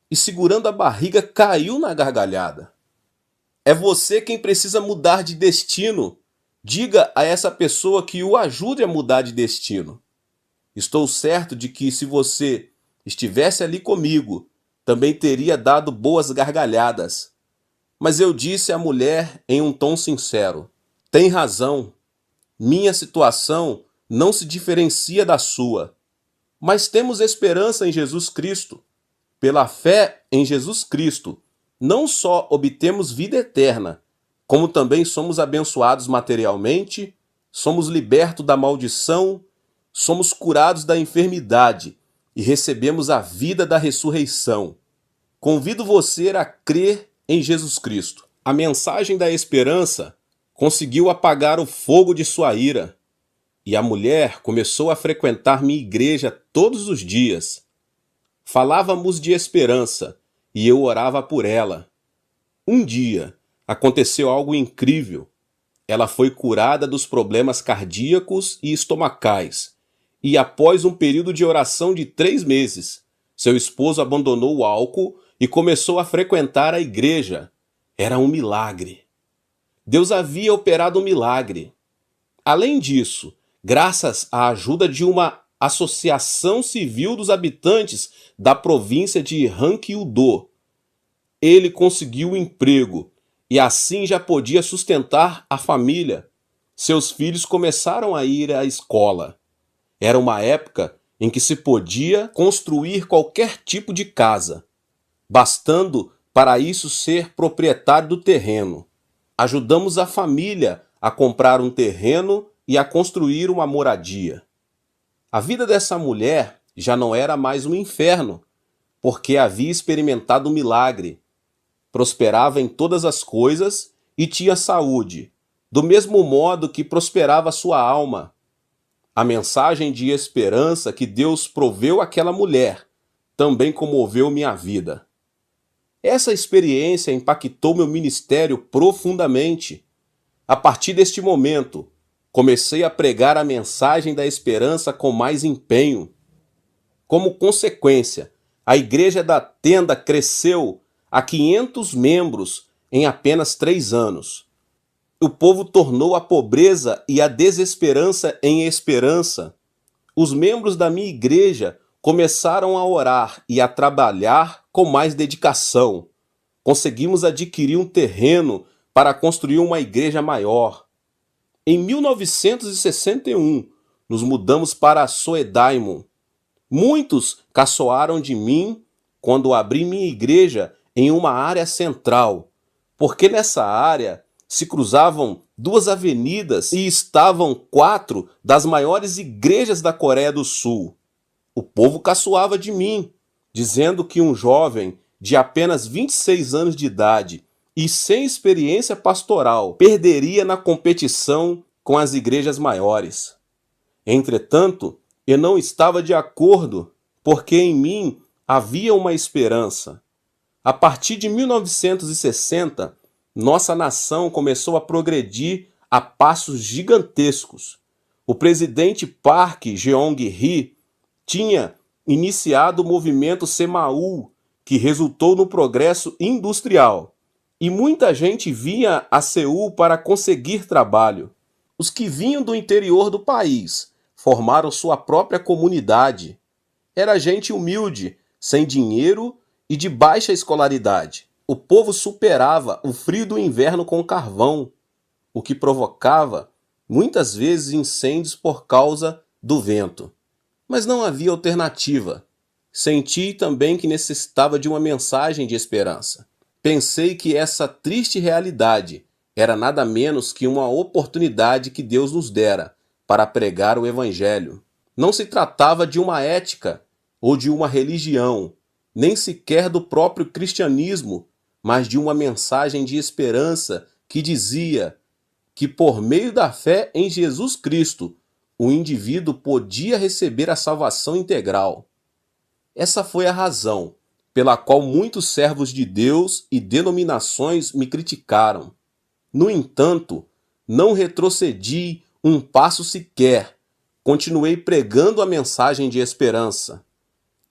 e, segurando a barriga, caiu na gargalhada. É você quem precisa mudar de destino. Diga a essa pessoa que o ajude a mudar de destino. Estou certo de que, se você estivesse ali comigo, também teria dado boas gargalhadas. Mas eu disse à mulher em um tom sincero: tem razão, minha situação não se diferencia da sua. Mas temos esperança em Jesus Cristo. Pela fé em Jesus Cristo, não só obtemos vida eterna, como também somos abençoados materialmente, somos libertos da maldição, somos curados da enfermidade e recebemos a vida da ressurreição. Convido você a crer em Jesus Cristo. A mensagem da esperança conseguiu apagar o fogo de sua ira, e a mulher começou a frequentar minha igreja todos os dias. Falávamos de esperança e eu orava por ela. Um dia aconteceu algo incrível. Ela foi curada dos problemas cardíacos e estomacais. E após um período de oração de 3 meses, seu esposo abandonou o álcool e começou a frequentar a igreja. Era um milagre. Deus havia operado um milagre. Além disso, graças à ajuda de uma associação civil dos habitantes da província de Ranquiudô, ele conseguiu um emprego e assim já podia sustentar a família. Seus filhos começaram a ir à escola. Era uma época em que se podia construir qualquer tipo de casa, bastando para isso ser proprietário do terreno. Ajudamos a família a comprar um terreno e a construir uma moradia. A vida dessa mulher já não era mais um inferno, porque havia experimentado um milagre. Prosperava em todas as coisas e tinha saúde, do mesmo modo que prosperava sua alma. A mensagem de esperança que Deus proveu àquela mulher também comoveu minha vida. Essa experiência impactou meu ministério profundamente. A partir deste momento, comecei a pregar a mensagem da esperança com mais empenho. Como consequência, a igreja da tenda cresceu a 500 membros em apenas 3 anos. O povo tornou a pobreza e a desesperança em esperança. Os membros da minha igreja começaram a orar e a trabalhar com mais dedicação. Conseguimos adquirir um terreno para construir uma igreja maior. Em 1961, nos mudamos para Soedaimon. Muitos caçoaram de mim quando abri minha igreja em uma área central, porque nessa área se cruzavam 2 avenidas e estavam 4 das maiores igrejas da Coreia do Sul. O povo caçoava de mim, dizendo que um jovem de apenas 26 anos de idade e sem experiência pastoral perderia na competição com as igrejas maiores. Entretanto, eu não estava de acordo, porque em mim havia uma esperança. A partir de 1960, nossa nação começou a progredir a passos gigantescos. O presidente Park Geong-hye tinha iniciado o movimento Semaul, que resultou no progresso industrial, e muita gente vinha a Seul para conseguir trabalho. Os que vinham do interior do país formaram sua própria comunidade. Era gente humilde, sem dinheiro e de baixa escolaridade. O povo superava o frio do inverno com carvão, o que provocava, muitas vezes, incêndios por causa do vento. Mas não havia alternativa. Senti também que necessitava de uma mensagem de esperança. Pensei que essa triste realidade era nada menos que uma oportunidade que Deus nos dera para pregar o Evangelho. Não se tratava de uma ética ou de uma religião, nem sequer do próprio cristianismo, mas de uma mensagem de esperança que dizia que, por meio da fé em Jesus Cristo, o indivíduo podia receber a salvação integral. Essa foi a razão pela qual muitos servos de Deus e denominações me criticaram. No entanto, não retrocedi um passo sequer. Continuei pregando a mensagem de esperança.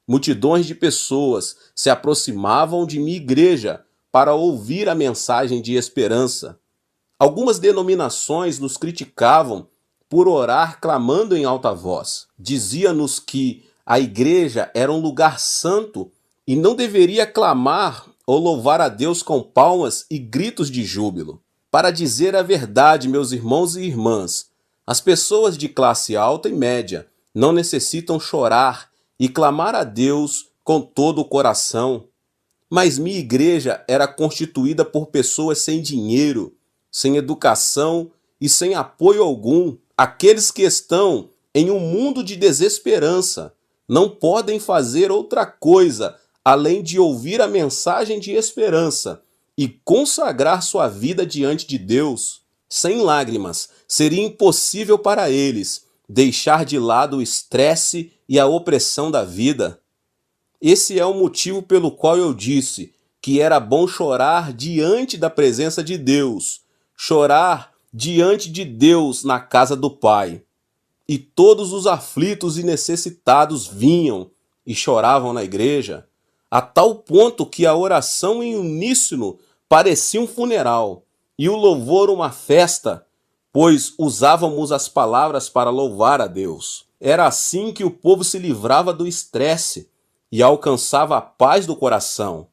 Multidões de pessoas se aproximavam de minha igreja para ouvir a mensagem de esperança. Algumas denominações nos criticavam por orar clamando em alta voz. Dizia-nos que a igreja era um lugar santo e não deveria clamar ou louvar a Deus com palmas e gritos de júbilo. Para dizer a verdade, meus irmãos e irmãs, as pessoas de classe alta e média não necessitam chorar e clamar a Deus com todo o coração. Mas minha igreja era constituída por pessoas sem dinheiro, sem educação e sem apoio algum. Aqueles que estão em um mundo de desesperança não podem fazer outra coisa além de ouvir a mensagem de esperança e consagrar sua vida diante de Deus. Sem lágrimas, seria impossível para eles deixar de lado o estresse e a opressão da vida. Esse é o motivo pelo qual eu disse que era bom chorar diante da presença de Deus, chorar diante de Deus na casa do Pai. E todos os aflitos e necessitados vinham e choravam na igreja, a tal ponto que a oração em uníssono parecia um funeral e o louvor uma festa, pois usávamos as palavras para louvar a Deus. Era assim que o povo se livrava do estresse e alcançava a paz do coração.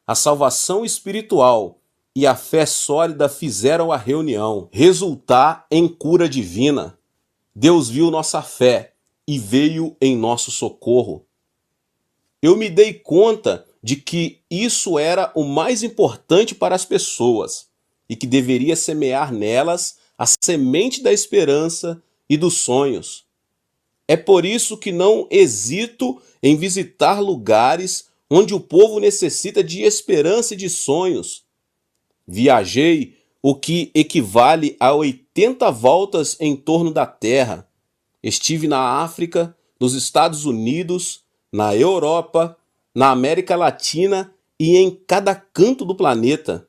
A salvação espiritual e a fé sólida fizeram a reunião resultar em cura divina. Deus viu nossa fé e veio em nosso socorro. Eu me dei conta de que isso era o mais importante para as pessoas e que deveria semear nelas a semente da esperança e dos sonhos. É por isso que não hesito em visitar lugares onde o povo necessita de esperança e de sonhos. Viajei o que equivale a 80 voltas em torno da Terra. Estive na África, nos Estados Unidos, na Europa, na América Latina e em cada canto do planeta.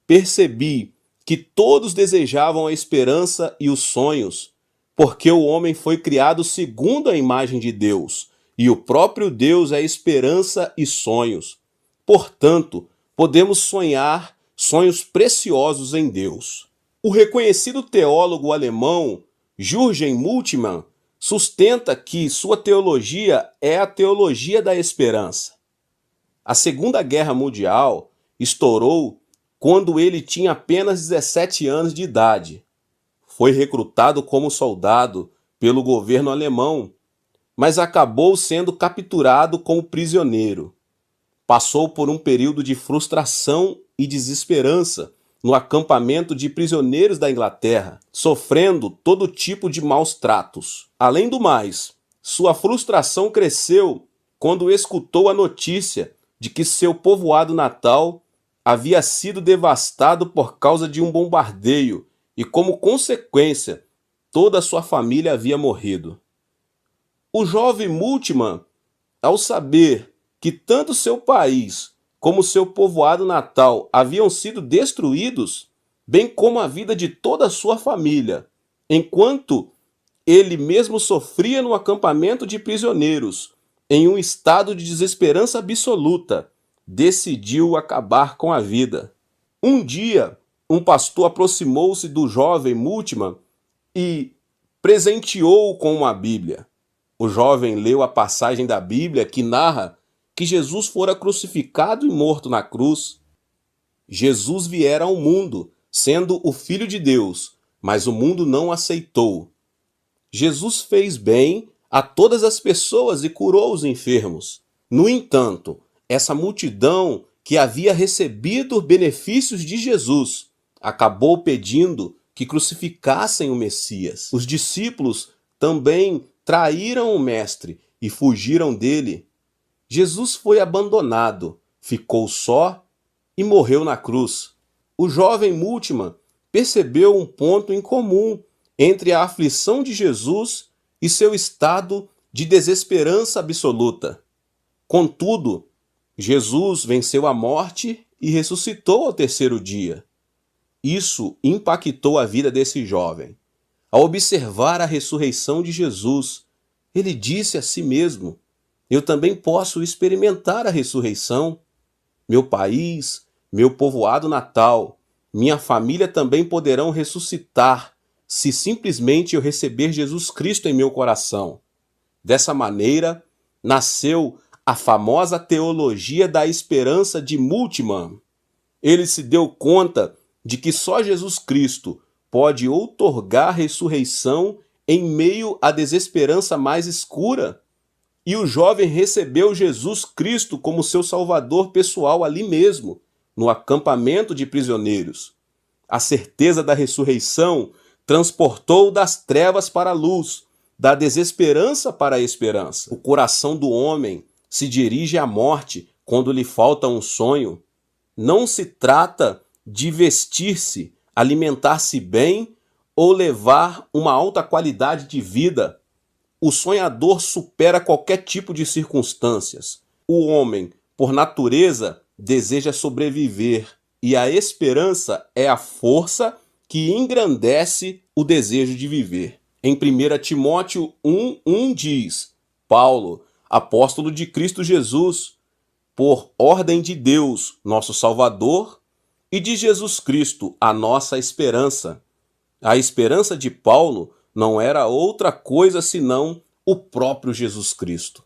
Percebi que todos desejavam a esperança e os sonhos, porque o homem foi criado segundo a imagem de Deus, e o próprio Deus é esperança e sonhos. Portanto, podemos sonhar sonhos preciosos em Deus. O reconhecido teólogo alemão Jürgen Moltmann sustenta que sua teologia é a teologia da esperança. A Segunda Guerra Mundial estourou quando ele tinha apenas 17 anos de idade. Foi recrutado como soldado pelo governo alemão, mas acabou sendo capturado como prisioneiro. Passou por um período de frustração e desesperança no acampamento de prisioneiros da Inglaterra, sofrendo todo tipo de maus tratos. Além do mais, sua frustração cresceu quando escutou a notícia de que seu povoado natal havia sido devastado por causa de um bombardeio e, como consequência, toda a sua família havia morrido. O jovem Moltmann, ao saber que tanto seu país como seu povoado natal haviam sido destruídos, bem como a vida de toda a sua família, enquanto ele mesmo sofria no acampamento de prisioneiros, em um estado de desesperança absoluta, decidiu acabar com a vida. Um dia, um pastor aproximou-se do jovem Moltmann e presenteou-o com uma Bíblia. O jovem leu a passagem da Bíblia que narra que Jesus fora crucificado e morto na cruz. Jesus viera ao mundo, sendo o Filho de Deus, mas o mundo não aceitou. Jesus fez bem a todas as pessoas e curou os enfermos. No entanto, essa multidão que havia recebido benefícios de Jesus acabou pedindo que crucificassem o Messias. Os discípulos também traíram o Mestre e fugiram dele. Jesus foi abandonado, ficou só e morreu na cruz. O jovem Moltmann percebeu um ponto em comum entre a aflição de Jesus e seu estado de desesperança absoluta. Contudo, Jesus venceu a morte e ressuscitou ao terceiro dia. Isso impactou a vida desse jovem. Ao observar a ressurreição de Jesus, ele disse a si mesmo: eu também posso experimentar a ressurreição. Meu país, meu povoado natal, minha família também poderão ressuscitar se simplesmente eu receber Jesus Cristo em meu coração. Dessa maneira, nasceu a famosa teologia da esperança de Bultmann. Ele se deu conta de que só Jesus Cristo pode outorgar ressurreição em meio à desesperança mais escura. E o jovem recebeu Jesus Cristo como seu salvador pessoal ali mesmo, no acampamento de prisioneiros. A certeza da ressurreição transportou das trevas para a luz, da desesperança para a esperança. O coração do homem se dirige à morte quando lhe falta um sonho. Não se trata de vestir-se, alimentar-se bem ou levar uma alta qualidade de vida. O sonhador supera qualquer tipo de circunstâncias. O homem, por natureza, deseja sobreviver, e a esperança é a força que engrandece o desejo de viver. Em 1 Timóteo 1:1 diz: Paulo, apóstolo de Cristo Jesus, por ordem de Deus, nosso Salvador, e de Jesus Cristo, a nossa esperança. A esperança de Paulo não era outra coisa senão o próprio Jesus Cristo.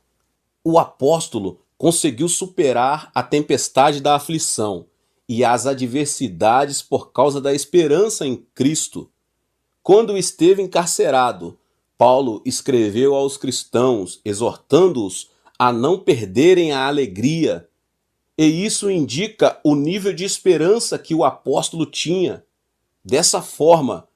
O apóstolo conseguiu superar a tempestade da aflição e as adversidades por causa da esperança em Cristo. Quando esteve encarcerado, Paulo escreveu aos cristãos, exortando-os a não perderem a alegria. E isso indica o nível de esperança que o apóstolo tinha. Dessa forma,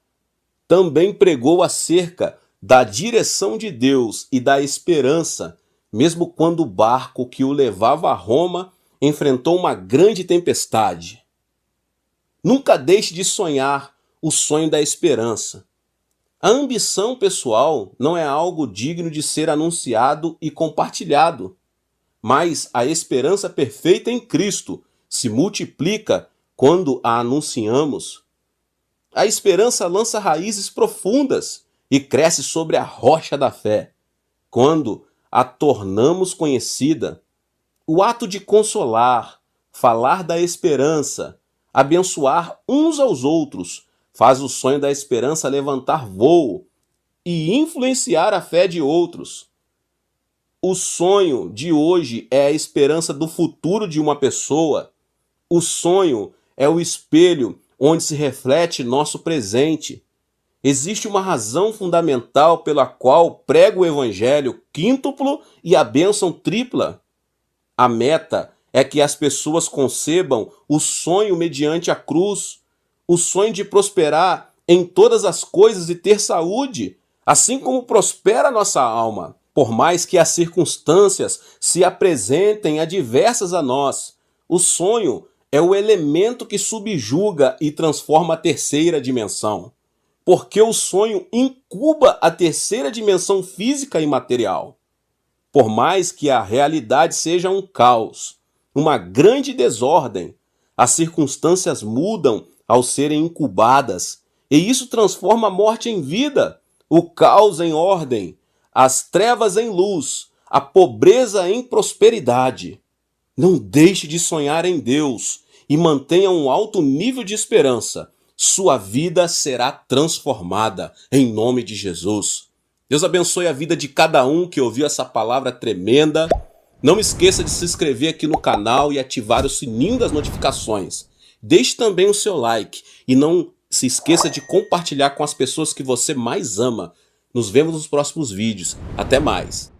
também pregou acerca da direção de Deus e da esperança, mesmo quando o barco que o levava a Roma enfrentou uma grande tempestade. Nunca deixe de sonhar o sonho da esperança. A ambição pessoal não é algo digno de ser anunciado e compartilhado, mas a esperança perfeita em Cristo se multiplica quando a anunciamos. A esperança lança raízes profundas e cresce sobre a rocha da fé, quando a tornamos conhecida. O ato de consolar, falar da esperança, abençoar uns aos outros, faz o sonho da esperança levantar voo e influenciar a fé de outros. O sonho de hoje é a esperança do futuro de uma pessoa. O sonho é o espelho onde se reflete nosso presente. Existe uma razão fundamental pela qual prego o evangelho quíntuplo e a bênção tripla. A meta é que as pessoas concebam o sonho mediante a cruz, o sonho de prosperar em todas as coisas e ter saúde, assim como prospera a nossa alma. Por mais que as circunstâncias se apresentem adversas a nós, o sonho é o elemento que subjuga e transforma a terceira dimensão. Porque o sonho incuba a terceira dimensão física e material. Por mais que a realidade seja um caos, uma grande desordem, as circunstâncias mudam ao serem incubadas, e isso transforma a morte em vida, o caos em ordem, as trevas em luz, a pobreza em prosperidade. Não deixe de sonhar em Deus e mantenha um alto nível de esperança. Sua vida será transformada em nome de Jesus. Deus abençoe a vida de cada um que ouviu essa palavra tremenda. Não esqueça de se inscrever aqui no canal e ativar o sininho das notificações. Deixe também o seu like e não se esqueça de compartilhar com as pessoas que você mais ama. Nos vemos nos próximos vídeos. Até mais.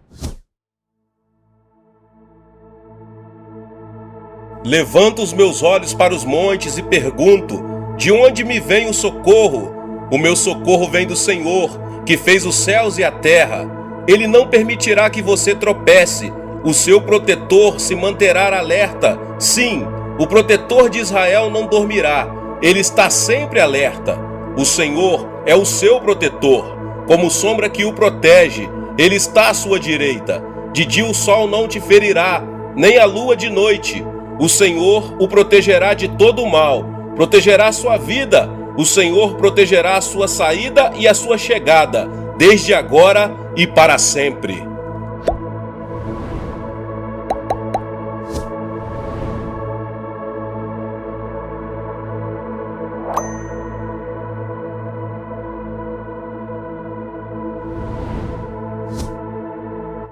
Levanto os meus olhos para os montes e pergunto: de onde me vem o socorro? O meu socorro vem do Senhor, que fez os céus e a terra. Ele não permitirá que você tropece. O seu protetor se manterá alerta. Sim, o protetor de Israel não dormirá. Ele está sempre alerta. O Senhor é o seu protetor. Como sombra que o protege, ele está à sua direita. De dia o sol não te ferirá, nem a lua de noite. O Senhor o protegerá de todo o mal. protegerá a sua vida. O Senhor protegerá a sua saída e a sua chegada, desde agora e para sempre.